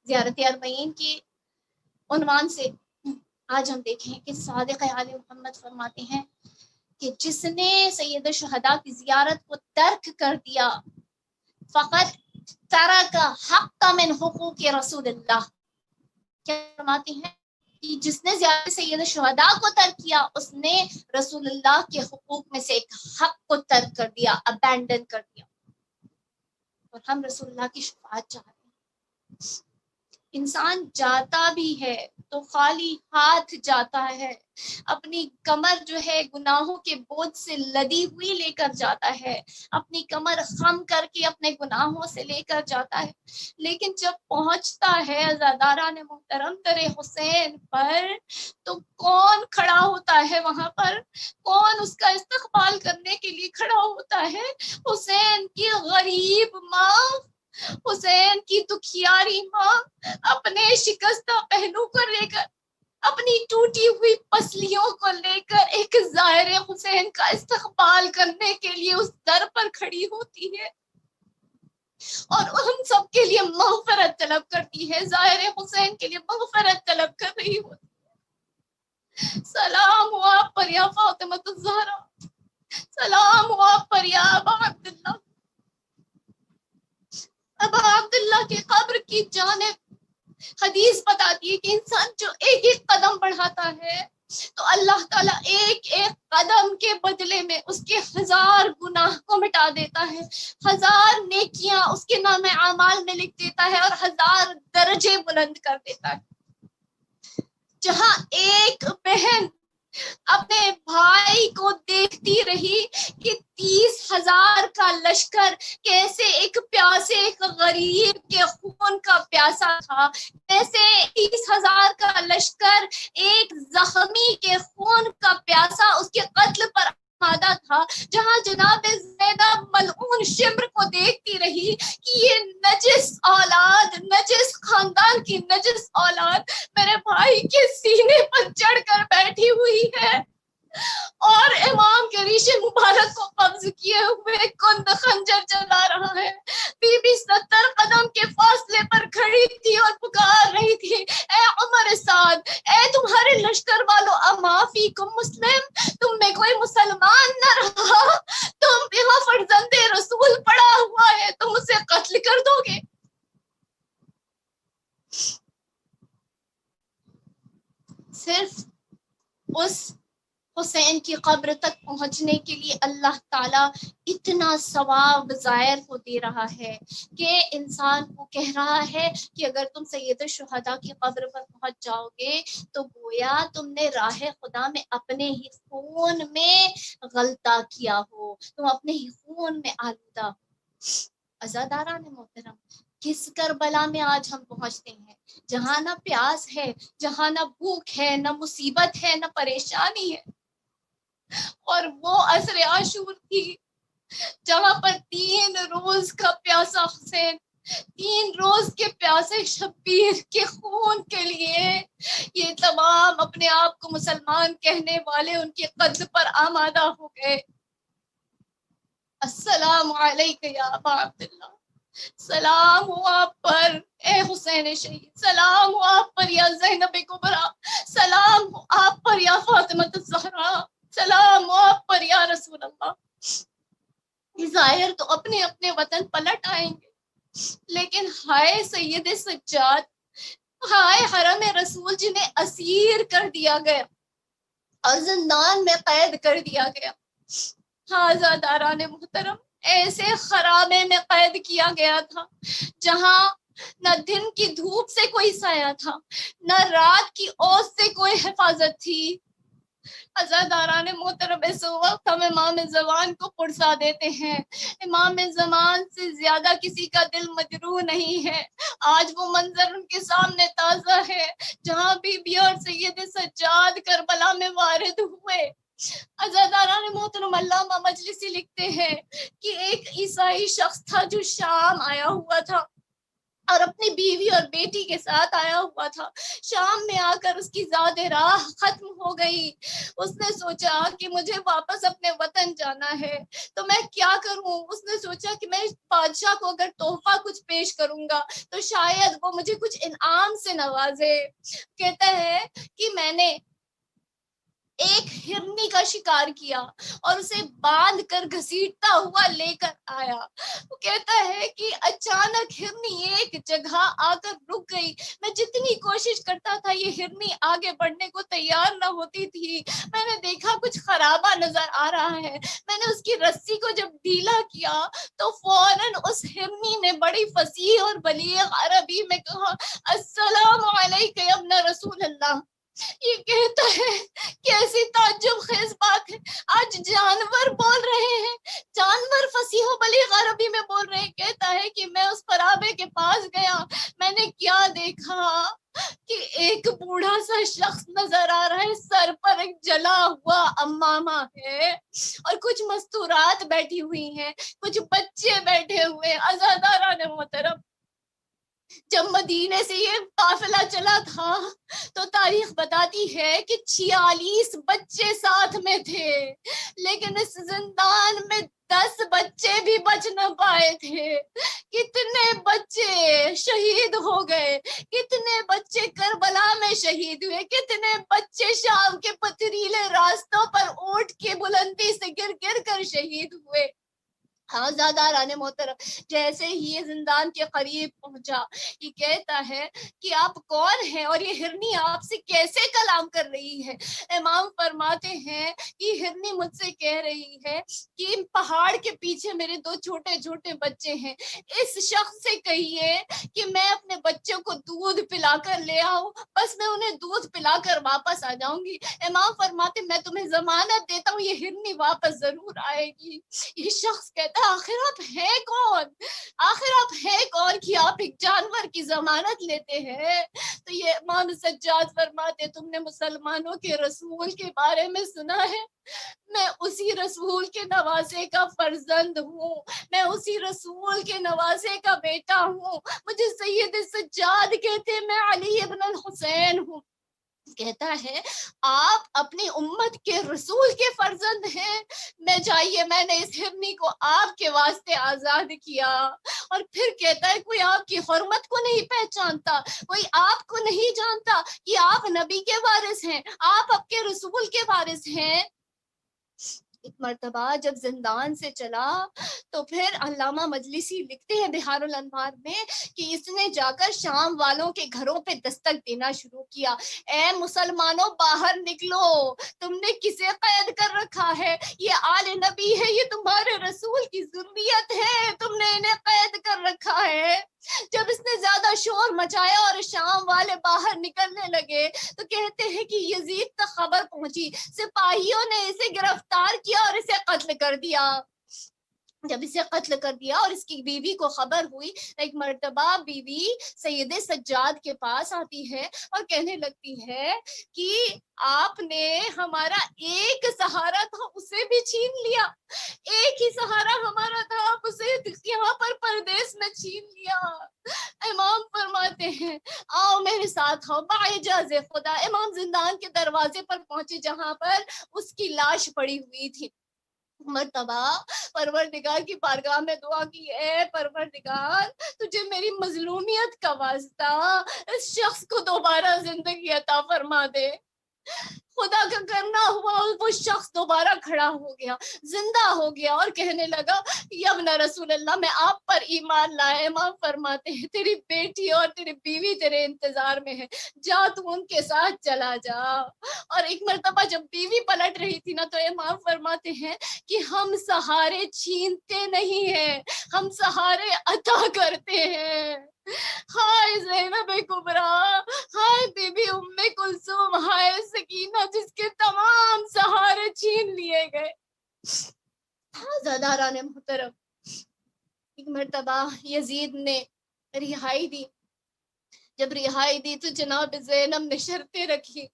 زیارت اربعین کے عنوان سے. آج ہم دیکھیں کہ صادق آل محمد فرماتے ہیں کہ جس نے سید الشہداء کی زیارت کو ترک کر دیا فقط ترک حق من حقوق رسول اللہ. کیا فرماتے ہیں کہ جس نے زیارت سید الشہداء کو ترک کیا اس نے رسول اللہ کے حقوق میں سے ایک حق کو ترک کر دیا, ابینڈن کر دیا. اور ہم رسول اللہ کی شفاعت چاہتے ہیں. انسان جاتا بھی ہے تو خالی ہاتھ جاتا ہے, اپنی کمر جو ہے گناہوں کے بوجھ سے لدی ہوئی لے کر جاتا ہے, اپنی کمر خم کر کے اپنے گناہوں سے لے کر جاتا ہے. لیکن جب پہنچتا ہے عزاداران محترم در حسین پر تو کون کھڑا ہوتا ہے وہاں پر, کون اس کا استقبال کرنے کے لیے کھڑا ہوتا ہے؟ حسین کی غریب ماں, حسین کی دکھیاری ماں اپنے شکستہ پہلو کو لے کر, اپنی ٹوٹی ہوئی پسلیوں کو لے کر ایک ظاہر حسین کا استقبال کرنے کے لیے اس در پر کھڑی ہوتی ہے اور ہم سب کے لیے مغفرت طلب کرتی ہے, ظاہر حسین کے لیے مغفرت طلب کر رہی ہوتی ہے. سلام ہو آپ پر یا فاطمۃ الزہرا, سلام ہو آپ پر یا ابا عبداللہ. ابا عبداللہ کی قبر کی جانب حدیث بتاتی ہے کہ انسان جو ایک ایک قدم بڑھاتا ہے تو اللہ تعالیٰ ایک ایک قدم کے بدلے میں اس کے 1000 گناہ کو مٹا دیتا ہے, 1000 نیکیاں اس کے نام اعمال میں لکھ دیتا ہے اور 1000 درجے بلند کر دیتا ہے. جہاں ایک بہن اپنے بھائی کو دیکھتی رہی کہ 30,000 کا لشکر کیسے ایک پیاسے, ایک غریب کے خون کا پیاسا تھا, کیسے 30,000 کا لشکر ایک زخمی کے خون کا پیاسا اس کے قتل پر آمادہ تھا, جہاں جناب زینب ملعون شمر کو دیکھتی رہی کہ یہ نجس اولاد, نجس خاندان کی نجس اولاد میرے بھائی کے سینے پر چڑھ کر بیٹھی ہوئی ہے, اور امام اسلام کے ریشے مبارک کو قبض کیے ہوئے کند خنجر چلا رہا ہے. بی بی 70 قدم کے فاصلے پر کھڑی تھی اور پکار رہی تھی, اے عمر سعد, اے تمہارے لشکر والو, اما فیکم مسلم, تم میں کوئی مسلمان نہ رہا, تم یہاں فرزند رسول پڑا ہوا ہے, تم اسے قتل کر دو گے. صرف اس حسین کی قبر تک پہنچنے کے لیے اللہ تعالیٰ اتنا ثواب ظاہر کو دے رہا ہے کہ انسان کو کہہ رہا ہے کہ اگر تم سید الشہداء کی قبر پر پہنچ جاؤ گے تو گویا تم نے راہ خدا میں اپنے ہی خون میں غلطہ کیا ہو, تم اپنے ہی خون میں آلودہ. عزاداران محترم, کس کربلا میں آج ہم پہنچتے ہیں جہاں نہ پیاس ہے, جہاں نہ بھوک ہے, نہ مصیبت ہے, نہ پریشانی ہے, اور وہ عصر عاشور تھی جہاں پر 3 روز کا پیاسا حسین, 3 روز کے پیاسے شبیر کے خون کے لیے یہ تمام اپنے آپ کو مسلمان کہنے والے ان کے قد پر آمادہ ہو گئے. السلام علیکم یا ابا عبداللہ, سلام ہو آپ پر اے حسین شہید, سلام ہو آپ پر یا زینب کبریٰ, سلام ہو آپ پر یا فاطمہ الزہراء, سلام ہو آپ پر یا رسول اللہ. ظاہر تو اپنے اپنے وطن پلٹ آئیں گے, لیکن ہائے سید سجاد, ہائے حرم رسول جنہیں اسیر کر دیا گیا اور زندان میں قید کر دیا گیا. ہاں عزاداران محترم, ایسے خرابے میں قید کیا گیا تھا جہاں نہ دن کی دھوپ سے کوئی سایہ تھا, نہ رات کی اوس سے کوئی حفاظت تھی. عزاداران محترم, اس وقت ہم امام زمان کو پرسا دیتے ہیں, امام زمان سے زیادہ کسی کا دل مجروح نہیں ہے. آج وہ منظر ان کے سامنے تازہ ہے جہاں بی بی اور سید سجاد کربلا میں وارد ہوئے. عزاداران محترم, علامہ مجلسی لکھتے ہیں کہ ایک عیسائی شخص تھا جو شام آیا ہوا تھا اور اپنی بیوی اور بیٹی کے ساتھ آیا ہوا تھا. شام میں آ کر اس کی زاد راہ ختم ہو گئی. اس نے سوچا کہ مجھے واپس اپنے وطن جانا ہے تو میں کیا کروں. اس نے سوچا کہ میں بادشاہ کو اگر تحفہ کچھ پیش کروں گا تو شاید وہ مجھے کچھ انعام سے نوازے. کہتا ہے کہ میں نے ایک ہرنی کا شکار کیا اور اسے باندھ کر گھسیٹتا ہوا لے کر آیا. وہ کہتا ہے کہ اچانک ہرنی ایک جگہ آ کر رک گئی. میں جتنی کوشش کرتا تھا یہ ہرنی آگے بڑھنے کو تیار نہ ہوتی تھی. میں نے دیکھا کچھ خرابہ نظر آ رہا ہے. میں نے اس کی رسی کو جب ڈھیلا کیا تو فوراً اس ہرنی نے بڑی فصیح اور بلیغ عربی میں کہا, السلام علیکم یا ابن رسول اللہ. یہ کہتا ہے کیسی تعجب خیز بات ہے, آج جانور بول رہے ہیں, جانور فصیح و بلیغ عربی میں بول رہے ہیں. کہتا ہے کہ میں اس خرابے کے پاس گیا, میں نے کیا دیکھا کہ ایک بوڑھا سا شخص نظر آ رہا ہے, سر پر ایک جلا ہوا امامہ ہے اور کچھ مستورات بیٹھی ہوئی ہیں, کچھ بچے بیٹھے ہوئے. عزاداران محترم, جب مدینے سے یہ قافلہ چلا تھا تو تاریخ بتاتی ہے کہ 46 بچے ساتھ میں تھے, لیکن اس زندان میں 10 بچے بھی بچ نہ پائے تھے. کتنے بچے شہید ہو گئے, کتنے بچے کربلا میں شہید ہوئے, کتنے بچے شام کے پتھریلے راستوں پر اونٹ کی بلندی سے گر گر کر شہید ہوئے. ہاں زاداران محترم, جیسے ہی یہ زندان کے قریب پہنچا یہ کہتا ہے کہ آپ کون ہیں اور یہ ہرنی آپ سے کیسے کلام کر رہی ہے. امام فرماتے ہیں کہ ہرنی مجھ سے کہہ رہی ہے کہ پہاڑ کے پیچھے میرے 2 چھوٹے چھوٹے بچے ہیں, اس شخص سے کہیے کہ میں اپنے بچوں کو دودھ پلا کر لے آؤں, بس میں انہیں دودھ پلا کر واپس آ جاؤں گی. امام فرماتے میں تمہیں ضمانت دیتا ہوں یہ ہرنی واپس ضرور آئے گی. یہ شخص کہتا ہے آخر آپ ہیں کون, آخر آپ ہیں کون کہ آپ ایک جانور کی ضمانت لیتے ہیں. تو یہ امام سجاد فرماتے تم نے مسلمانوں کے رسول کے بارے میں سنا ہے, میں اسی رسول کے نواسے کا فرزند ہوں, میں اسی رسول کے نواسے کا بیٹا ہوں. مجھے سید سجاد کہتے ہیں, میں علی ابن الحسین ہوں. کہتا ہے آپ اپنی امت کے رسول کے فرزند ہیں، میں جائیے میں نے اس ہرنی کو آپ کے واسطے آزاد کیا. اور پھر کہتا ہے کوئی آپ کی حرمت کو نہیں پہچانتا، کوئی آپ کو نہیں جانتا کہ آپ نبی کے وارث ہیں، آپ آپ کے رسول کے وارث ہیں. ایک مرتبہ جب زندان سے چلا تو پھر علامہ مجلسی لکھتے ہیں بہار الانوار میں کہ اس نے جا کر شام والوں کے گھروں پہ دستک دینا شروع کیا. اے مسلمانوں باہر نکلو، تم نے کسے قید کر رکھا ہے؟ یہ آل نبی ہے، یہ تمہارے رسول کی ذریت ہے، تم نے انہیں قید کر رکھا ہے. جب اس نے زیادہ شور مچایا اور شام والے باہر نکلنے لگے تو کہتے ہیں کہ یزید تک خبر پہنچی، سپاہیوں نے اسے گرفتار کیا اور اسے قتل کر دیا. جب اسے قتل کر دیا اور اس کی بیوی کو خبر ہوئی، ایک مرتبہ بیوی سید سجاد کے پاس آتی ہے اور کہنے لگتی ہے کہ آپ نے ہمارا ایک سہارا تھا اسے بھی چھین لیا، ایک ہی سہارا ہمارا تھا آپ اسے یہاں پر پردیس میں چھین لیا. امام فرماتے ہیں آؤ میرے ساتھ آؤ باعجاز خدا. امام زندان کے دروازے پر پہنچے جہاں پر اس کی لاش پڑی ہوئی تھی. مرتبہ پروردگار کی بارگاہ میں دعا کی، اے پروردگار تجھے میری مظلومیت کا واسطہ اس شخص کو دوبارہ زندگی عطا فرما دے. خدا کا کرنا ہوا، وہ شخص دوبارہ کھڑا ہو گیا، زندہ ہو گیا اور کہنے لگا یا ابن رسول اللہ میں آپ پر ایمان لائے. امام فرماتے ہیں تیری بیٹی اور تیری بیوی تیرے انتظار میں ہے، جا تو ان کے ساتھ چلا جا. اور ایک مرتبہ جب بیوی پلٹ رہی تھی نا تو امام فرماتے ہیں کہ ہم سہارے چھینتے نہیں ہیں، ہم سہارے عطا کرتے ہیں. ہائے زینب کبریٰ، ہائے بی بی ام کلثوم، ہائے سکینہ جس کے تمام سہارے چھین لیے گئے. زاداران محترم، ایک مرتبہ یزید نے رہائی دی. جب رہائی دی تو جناب زینب نے شرطیں رکھی.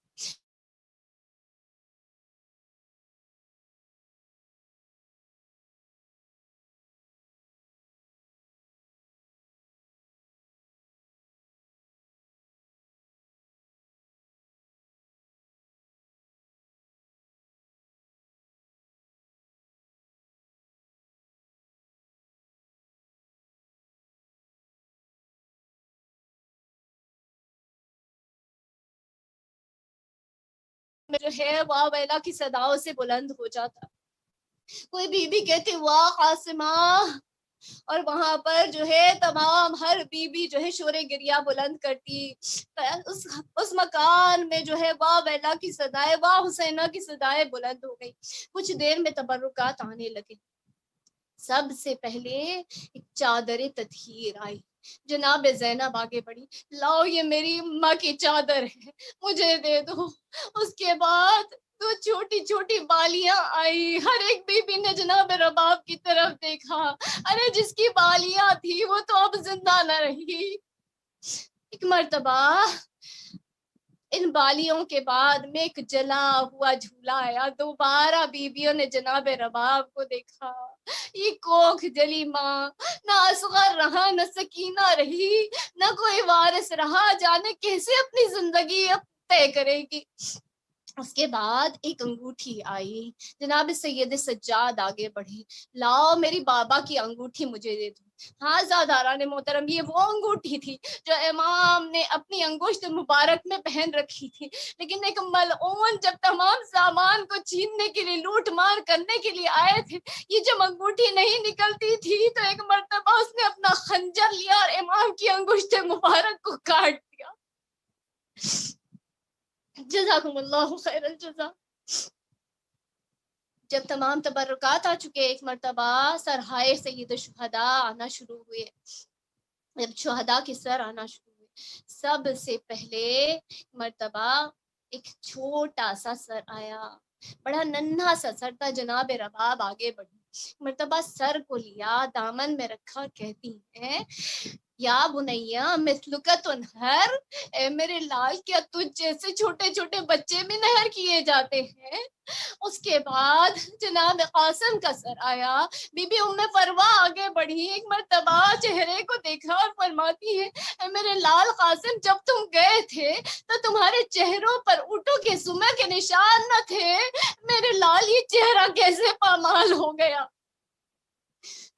جو ہے واہ ویلا کی صداؤں سے بلند ہو جاتا. کوئی بی بی کہتی واہ قاسمہ، اور وہاں پر جو ہے تمام ہر بی بی جو ہے شور گریہ بلند کرتی. اس مکان میں جو ہے واہ ویلا کی صدائیں، واہ حسینہ کی صدائیں بلند ہو گئی. کچھ دیر میں تبرکات آنے لگے. سب سے پہلے ایک چادر تطہیر آئی. جناب زینب آگے بڑھی، لاؤ یہ میری اماں کی چادر ہے مجھے دے دو. اس کے بعد تو چھوٹی چھوٹی بالیاں آئی. ہر ایک بی بی نے جناب رباب کی طرف دیکھا، ارے جس کی بالیاں تھی وہ تو اب زندہ نہ رہی. ایک مرتبہ ان بالیوں کے بعد میں ایک جلا ہوا جھولا آیا. دوبارہ بیویوں نے جناب رباب کو دیکھا. یہ کوکھ جلی ماں، نہ اصغر رہا نہ سکینہ رہی، نہ کوئی وارث رہا، جانے کیسے اپنی زندگی اب طے کرے گی. اس کے بعد ایک انگوٹھی آئی. جناب سید سجاد آگے بڑھے، لاؤ میری بابا کی انگوٹھی مجھے دے دو. ہاں زاداران محترم، یہ وہ انگوٹھی تھی جو امام نے اپنی انگشت مبارک میں پہن رکھی تھی. لیکن ایک ملعون جب تمام سامان کو چھیننے کے لیے، لوٹ مار کرنے کے لیے آئے تھے، یہ جب انگوٹھی نہیں نکلتی تھی تو ایک مرتبہ اس نے اپنا خنجر لیا اور امام کی انگشت مبارک کو کاٹ دیا. جزاکم اللہ خیر الجزا. جب تمام تبرکات آ چکے، ایک مرتبہ سرہائے سید الشہداء آنا شروع ہوئے. جب شہداء کے سر آنا شروع ہوئے، سب سے پہلے مرتبہ ایک چھوٹا سا سر آیا، بڑا ننھا سا سر تھا. جناب رباب آگے بڑھی، مرتبہ سر کو لیا، دامن میں رکھا، کہتی ہیں یا بنیا مثلک تنہر، اے میرے لال کیا تجھ جیسے چھوٹے چھوٹے بچے بھی نہر کیے جاتے ہیں؟ اس کے بعد جناب قاسم کا سر آیا، بی بی ام فروا آگے بڑھی، ایک مرتبہ چہرے کو دیکھا اور فرماتی ہے اے میرے لال قاسم، جب تم گئے تھے تو تمہارے چہروں پر اونٹوں کے سمے کے نشان نہ تھے، میرے لال یہ چہرہ کیسے پامال ہو گیا؟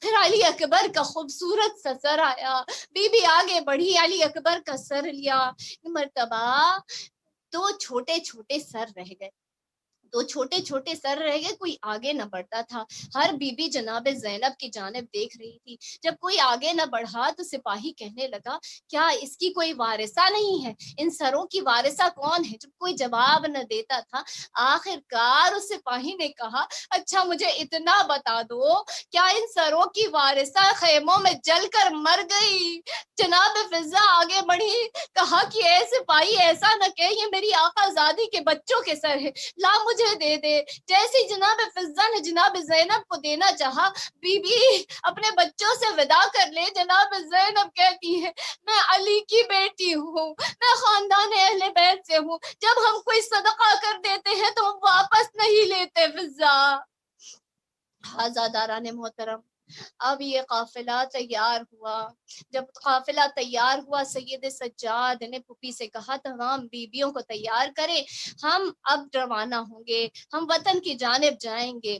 پھر علی اکبر کا خوبصورت سا سر آیا، بی بی آگے بڑھی، علی اکبر کا سر لیا، مرتبہ دو چھوٹے چھوٹے سر رہ گئے، دو چھوٹے چھوٹے سر رہ گئے، کوئی آگے نہ بڑھتا تھا، ہر بی بی جناب زینب کی جانب دیکھ رہی تھی، جب کوئی آگے نہ بڑھا تو سپاہی کہنے لگا کیا اس کی کوئی وارثہ نہیں ہے؟ ان سروں کی وارثہ کون ہے؟ جب کوئی جواب نہ دیتا تھا، آخر کار اس سپاہی نے کہا اچھا مجھے اتنا بتا دو، کیا ان سروں کی وارثہ خیموں میں جل کر مر گئی؟ جناب فضہ آگے بڑھی، کہا کہ اے سپاہی ایسا نہ کہ یہ میری آقا زادی کے بچوں کے سر ہے، لا مجھے دے دے۔ جیسے جناب فضہ نے جناب زینب کو دینا چاہا، بی بی اپنے بچوں سے ودا کر لے، جناب زینب کہتی ہے میں علی کی بیٹی ہوں، میں خاندان اہل بیت سے ہوں، جب ہم کوئی صدقہ کر دیتے ہیں تو ہم واپس نہیں لیتے فضہ۔ آزاداران محترم، اب یہ قافلہ تیار ہوا، جب قافلہ تیار ہوا سید سجاد نے پھوپھی سے کہا تمام بیبیوں کو تیار کرے، ہم اب روانہ ہوں گے، ہم وطن کی جانب جائیں گے۔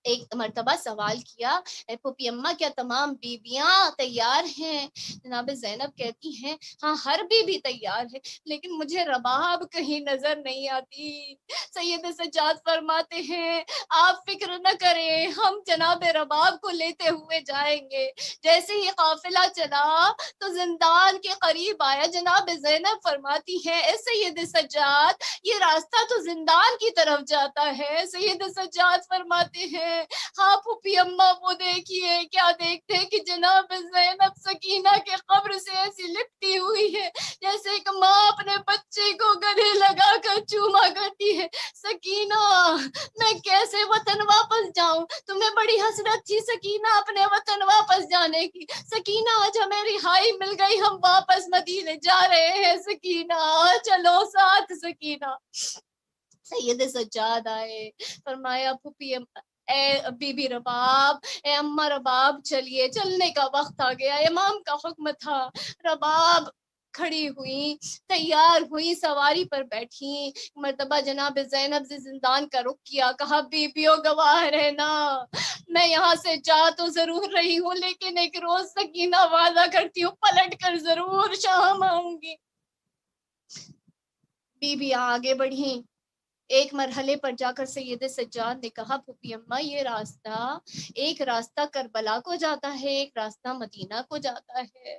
ایک مرتبہ سوال کیا اے پھوپھی اماں کیا تمام بیبیاں تیار ہیں؟ جناب زینب کہتی ہیں ہاں ہر بیوی تیار ہے، لیکن مجھے رباب کہیں نظر نہیں آتی۔ سید سجاد فرماتے ہیں آپ فکر نہ کریں، ہم جناب رباب کو لیتے ہوئے جائیں گے۔ جیسے ہی قافلہ چلا تو زندان کے قریب آیا، جناب زینب فرماتی ہے اے سید سجاد یہ راستہ تو زندان کی طرف جاتا ہے۔ سید سجاد فرماتے ہیں ہاں پھوپھی اماں وہ دیکھیے کیا دیکھتے ہیں کہ جناب زینب سکینہ کے قبر سے ایسی لپٹی ہوئی ہے جیسے ایک ماں اپنے بچے کو گلے لگا کر چوما کرتی ہے۔ سکینہ میں کیسے وطن واپس جاؤں؟ تمہیں بڑی حسرت تھی سکینہ اپنے وطن واپس جانے کی؟ سکینہ آج ہمیں رہائی مل گئی، ہم واپس مدینے جا رہے ہیں، سکینہ چلو ساتھ۔ سکینہ سید سجاد آئے، فرمایا پھوپھی اے بی بی رباب، اے اماں رباب چلیے، چلنے کا وقت آ گیا، امام کا حکم تھا۔ رباب کھڑی ہوئی، تیار ہوئی، سواری پر بیٹھی، مرتبہ جناب زینب سے زندان کا رخ کیا، کہا بیبیوں گواہ رہنا میں یہاں سے جا تو ضرور رہی ہوں، لیکن ایک روز سکینہ وعدہ کرتی ہوں پلٹ کر ضرور شام آؤں گی۔ بی آگے بڑھی، ایک مرحلے پر جا کر سید سجاد نے کہا پھوپھی اماں یہ راستہ ایک راستہ کربلا کو جاتا ہے، ایک راستہ مدینہ کو جاتا ہے۔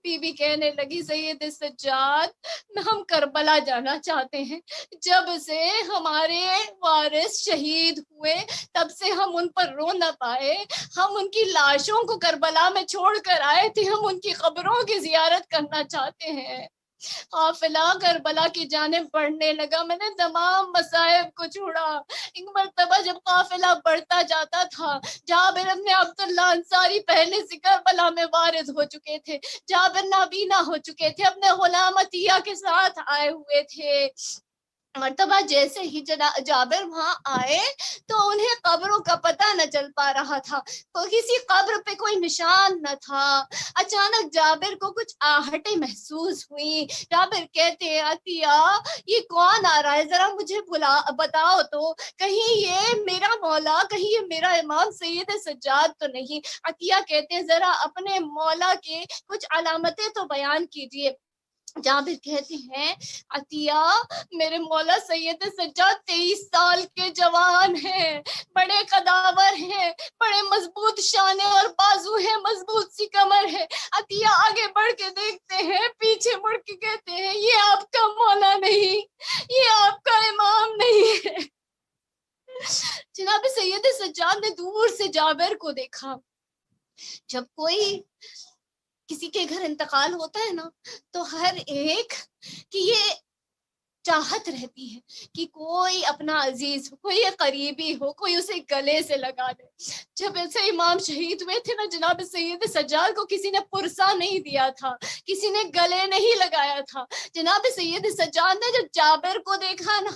بی بی کہنے لگی سید سجاد ہم کربلا جانا چاہتے ہیں، جب سے ہمارے وارث شہید ہوئے تب سے ہم ان پر رو نہ پائے، ہم ان کی لاشوں کو کربلا میں چھوڑ کر آئے تھے، ہم ان کی قبروں کی زیارت کرنا چاہتے ہیں۔ قافلہ کربلا کی جانب بڑھنے لگا، میں نے تمام مصائب کو چھوڑا۔ ایک مرتبہ جب قافلہ بڑھتا جاتا تھا، جابر بن عبداللہ انصاری پہلے سے کربلا میں وارد ہو چکے تھے، جابر نابینا ہو چکے تھے، اپنے غلام عطیہ کے ساتھ آئے ہوئے تھے۔ مرتبہ جیسے ہی جابر وہاں آئے تو انہیں قبروں کا پتہ نہ چل پا رہا تھا، تو کسی قبر پہ کوئی نشان نہ تھا۔ اچانک جابر کو کچھ آہٹیں محسوس ہوئی، جابر کہتے ہیں عطیہ یہ کون آ رہا ہے، ذرا مجھے بتاؤ تو، کہیں یہ میرا مولا، کہیں یہ میرا امام سید سجاد تو نہیں؟ عطیہ کہتے ہیں ذرا اپنے مولا کے کچھ علامتیں تو بیان کیجئے۔ جابر کہتے ہیں عطیہ میرے مولا سید سجاد 23 سال کے جوان ہیں، بڑے قداور ہیں، بڑے مضبوط شانے اور بازو ہیں، مضبوط سی کمر ہے۔ عطیہ آگے بڑھ کے دیکھتے ہیں، پیچھے مڑ کے کہتے ہیں یہ آپ کا مولا نہیں، یہ آپ کا امام نہیں ہے۔ جناب سید سجاد نے دور سے جابر کو دیکھا۔ جب کوئی کسی کے گھر انتقال ہوتا ہے نا تو ہر ایک کہ یہ چاہت رہتی ہے کہ کوئی اپنا عزیز ہو، کوئی قریبی ہو، کوئی اسے گلے سے لگا دے. جب ایسے امام شہید ہوئے تھے نا جناب سید سجاد کو کسی نے پرسا نہیں دیا تھا، کسی نے گلے نہیں لگایا تھا. جناب سید سجاد نے جب جابر کو دیکھا نا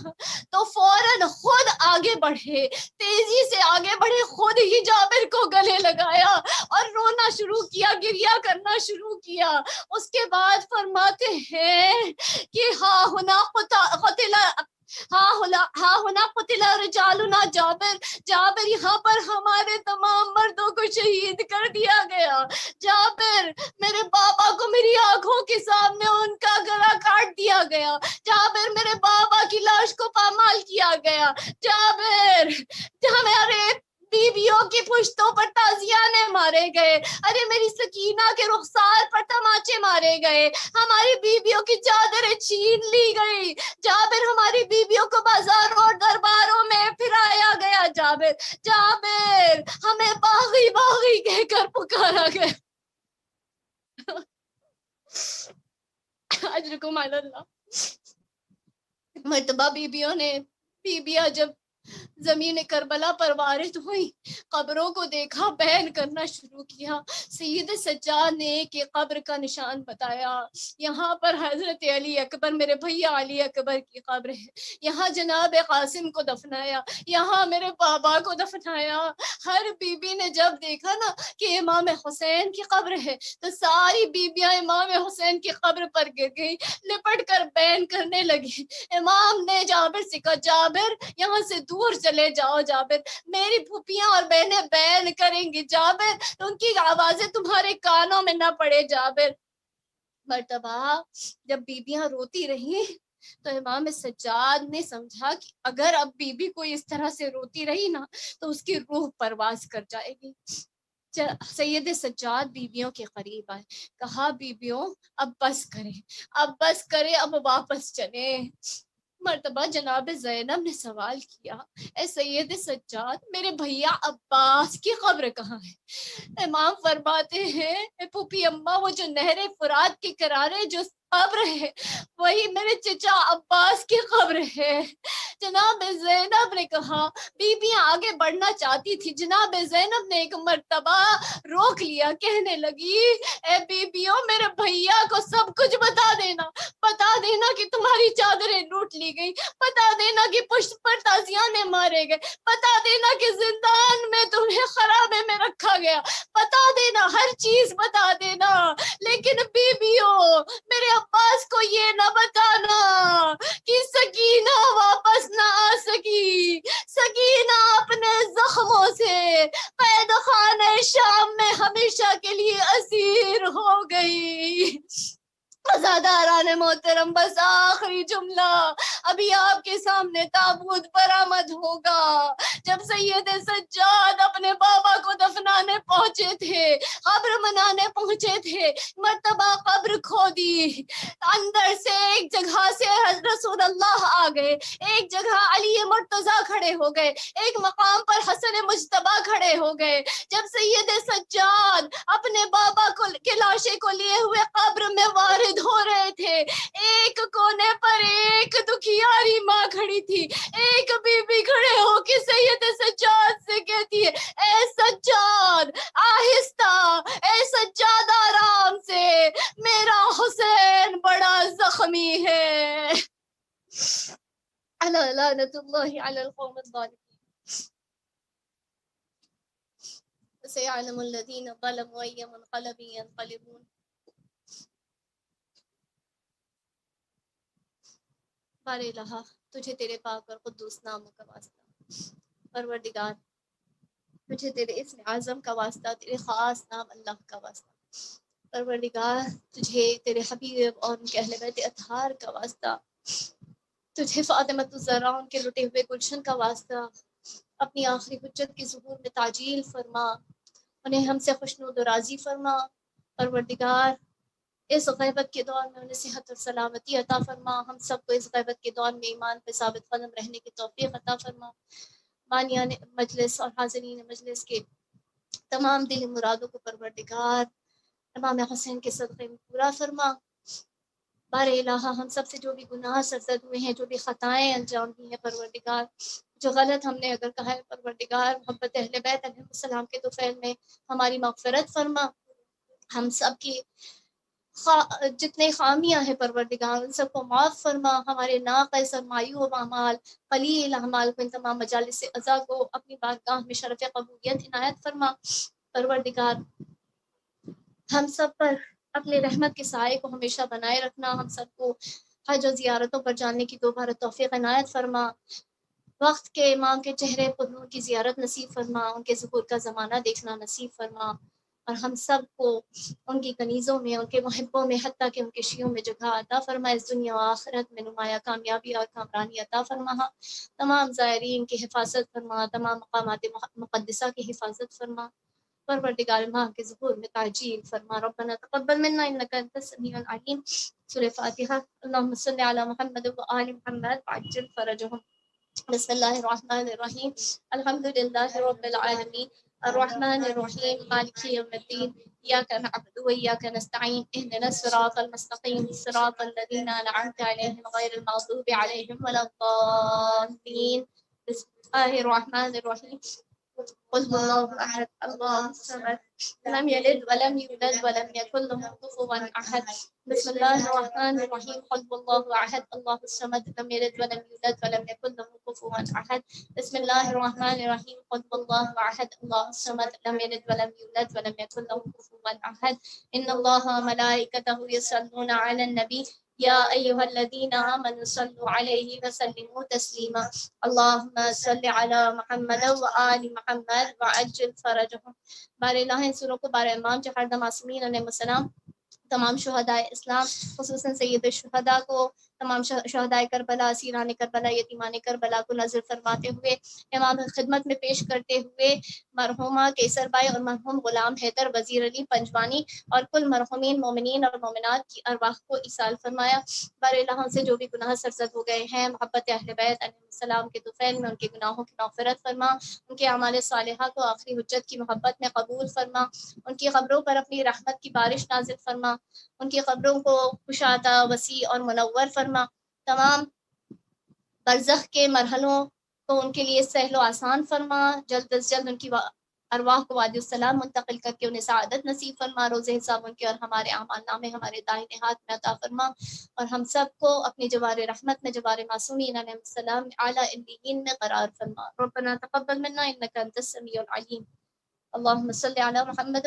تو فوراً خود آگے بڑھے، تیزی سے آگے بڑھے، خود ہی جابر کو گلے لگایا اور رونا شروع کیا، گریہ کرنا شروع کیا. اس کے بعد فرماتے ہیں کہ ہاں ہونا قتل رجالنا جابر، جابر یہاں پر ہمارے تمام مردوں کو شہید کر دیا گیا. جابر میرے بابا کو میری آنکھوں کے سامنے ان کا گلا کاٹ دیا گیا. جابر میرے بابا کی لاش کو پامال کیا گیا. جابر ہمارے بیویوں کی پشتوں پر تازیانے مارے گئے. ارے میری سکینہ کے رخسار پر تماچے مارے گئے. ہماری بیویوں کی چادریں چھین لی گئی. جابر ہماری بیویوں کو بازاروں اور درباروں میں پھرایا گیا. جابر ہمیں باغی باغی کہہ کر پکارا گیا. اجرکم علی اللہ. مرتبہ بیبیاں جب زمین کربلا پر وارد ہوئی، قبروں کو دیکھا، بیان کرنا شروع کیا. سید سجاد نے ایک قبر کا نشان بتایا. یہاں پر حضرت علی اکبر، میرے بھیا علی اکبر کی قبر ہے. یہاں جناب قاسم کو دفنایا، یہاں میرے بابا کو دفنایا. ہر بی بی نے جب دیکھا نا کہ امام حسین کی قبر ہے تو ساری بیبیاں امام حسین کی قبر پر گر گئی، لپٹ کر بیان کرنے لگی. امام نے جابر سے کہا جابر یہاں سے دور چلے جاؤ. جابر میری پھوپھیاں اور بہنیں بیان کریں گی. جابر ان کی آوازیں تمہارے کانوں میں نہ پڑے. جابر مرتبہ جب بیبیاں روتی رہی تو امام سجاد نے سمجھا کہ اگر اب بی بی کوئی اس طرح سے روتی رہی نا تو اس کی روح پرواز کر جائے گی. سید سجاد بیبیوں کے قریب آئے، کہا بیبیوں اب بس کریں، اب واپس چلیں. مرتبہ جناب زینب نے سوال کیا، اے سید سجاد میرے بھیا عباس کی قبر کہاں ہے؟ امام فرماتے ہیں اے پھوپھی اماں وہ جو نہر فرات کے کنارے جو قبر ہے وہی میرے چچا عباس کی قبر ہے. جناب زینب نے کہا بیبیاں آگے بڑھنا چاہتی تھی. جناب زینب نے ایک مرتبہ روک لیا، کہنے لگی اے بیبیوں میرے بھیا کو سب کچھ بتا دینا کہ تمہاری چادریں لوٹ لی گئی، بتا دینا کہ پشت پر تازیانے مارے گئے، بتا دینا کہ زندان میں تمہیں خرابے میں رکھا گیا، بتا دینا، ہر چیز بتا دینا. لیکن بیبیوں میرے عباس کو یہ نہ بتانا کہ سکینہ واپس نہ آ سکی. سکینہ اپنے زخموں سے قید خانہ شام میں ہمیشہ کے لیے اسیر ہو گئی. عزاداران محترم بس آخری جملہ، ابھی آپ کے سامنے تابوت برآمد ہوگا. جب سید سجاد اپنے بابا کو دفنانے پہنچے تھے، قبر منانے پہنچے تھے، مرتبہ قبر کھودی، اندر سے ایک جگہ سے رسول اللہ آ گئے، ایک جگہ علی مرتضیٰ کھڑے ہو گئے، ایک مقام پر حسن مجتبیٰ کھڑے ہو گئے. جب سید سجاد اپنے بابا کے لاشے کو لیے ہوئے قبر میں وارد ہو رہے تھے، ایک کونے پر ایک دکھیاری ماں کھڑی تھی. ایک بی بی کھڑے ہو کے سید سجاد سے کہتی ہے اے سجاد آہستہ، اے سجاد آرام سے، میرا حسین بڑا زخمی ہے. لعنت اللہ علی القوم الظالمین. سيعلم الذين ظلموا أي منقلب ينقلبون. بار الہ تجھے تیرے پاک اور قدوس ناموں کا واسطہ، پروردگار تجھے تیرے اسم اعظم کا واسطہ، تیرے خاص نام اللہ کا واسطہ، پروردگار تجھے تیرے حبیب اور ان کے اہل بیت اطہار کا واسطہ، تجھے فاطمۃ الزہرا ان کے لٹے ہوئے گلشن کا واسطہ. اپنی آخری حجت کی ظہور میں تعجیل فرما، انہیں ہم سے خوشنود و راضی فرما. پروردگار اس غیبت کے دور میں انہیں صحت اور سلامتی عطا فرما. ہم سب کو اس غیبت کے دور میں ایمان پہ ثابت قدم رہنے کی توفیق عطا فرما. مانیان مجلس اور حاضرین مجلس کے تمام دلی مرادوں کو پروردگار امام حسین کے صدقے میں پورا فرما. بار الہ ہم سب سے جو بھی گناہ سرزد ہوئے ہیں، جو بھی خطائیں انجام دی ہیں پروردگار، جو غلط ہم نے اگر کہا ہے پروردگار، محبت اہل بیت علیہ السلام کے طفیل میں ہماری مغفرت فرما. ہم سب کی جتنے خامیاں ہیں پروردگار ان سب کو معاف فرما. ہمارے ناقص اور معیوب اعمال، قلیل اعمال کو، ان تمام مجالس عزا کو اپنی بارگاہ میں شرف قبولیت عنایت فرما. پروردگار ہم سب پر اپنے رحمت کے سائے کو ہمیشہ بنائے رکھنا. ہم سب کو حج و زیارتوں پر جانے کی دوبارہ توفیق عنایت فرما. وقت کے امام کے چہرے پر نور کی زیارت نصیب فرما. ان کے ظہور کا زمانہ دیکھنا نصیب فرما. اور ہم سب کو ان کی کنیزوں میں، ان کے محبوں میں، حتیٰ کہ ان کے شیعوں میں جگہ عطا فرما. اس دنیا و آخرت میں نمایاں کامیابی اور کامرانی عطا فرما. تمام زائرین کی حفاظت فرما. تمام مقامات مقدسہ کی حفاظت فرما. پروردگار ماہ کے ظہور میں تعجیل فرما. ربنا تقبل منا انك انت السميع العليم. سورہ فاتحہ. اللهم صل على محمد وآل محمد وعجل فرجهم. بسم الله الرحمن الرحيم. الحمد لله رب العالمين الرحمن الرحيم مالك يوم الدين إياك نعبد وإياك نستعين اهدنا الصراط المستقيم صراط الذين أنعمت عليهم غير المغضوب عليهم ولا الضالين. بسم الله الرحمن الرحيم. قل هو الله أحد الله الصمد لم يلد ولم يولد ولم يكن له كفوا أحد. بسم الله الرحمن الرحيم. قل هو الله أحد الله الصمد لم يلد ولم يولد ولم يكن له كفوا أحد. بسم الله الرحمن الرحيم. قل هو الله أحد الله الصمد لم يلد ولم يولد ولم يكن له كفوا أحد. إن الله وملائكته يصلون على النبي يا أيها الذين آمنوا صلوا عليه وسلموا تسليما. اللهم صل على محمد وآل محمد وعجل فرجهم. بار الہ ان سوروں کو بار امام جو ہر دم معصومین علیہ السلام، تمام شہداء اسلام خصوصاً سید الشہداء کو، تمام شہداء کربلا، اسیران کربلا، یتیمان کربلا کو نظر فرماتے ہوئے امام خدمت میں پیش کرتے ہوئے مرحومہ کیسر بائی اور مرحوم غلام حیدر وزیر علی پنجوانی اور کل مرحومین مومنین اور مومنات کی ارواح کو ایصال فرمایا. بار الہ سے جو بھی گناہ سرزد ہو گئے ہیں محبت اہل بیت علیہ السلام کے طفیل میں ان کے گناہوں کی مغفرت فرما. ان کے اعمال صالحہ کو آخری حجت کی محبت میں قبول فرما. ان کی قبروں پر اپنی رحمت کی بارش نازل فرما. ان کی قبروں کو کشادہ، وسیع اور منور فرما. تمام برزخ کے مرحلوں کو ان کے لیے سہل و آسان فرما. جلد از جلد ان کی ارواح کو وادی السلام منتقل کر کے انہیں سعادت نصیب فرما. روز حساب ان کے اور ہمارے اعمال نامے ہمارے دائیں ہاتھ میں عطا فرما. اور ہم سب کو اپنی جوار رحمت میں، جوار معصومین علیہ السلام اعلیٰ علیین میں قرار فرما. ربنا تقبل منا انك انت السميع العليم. اللهم صل على محمد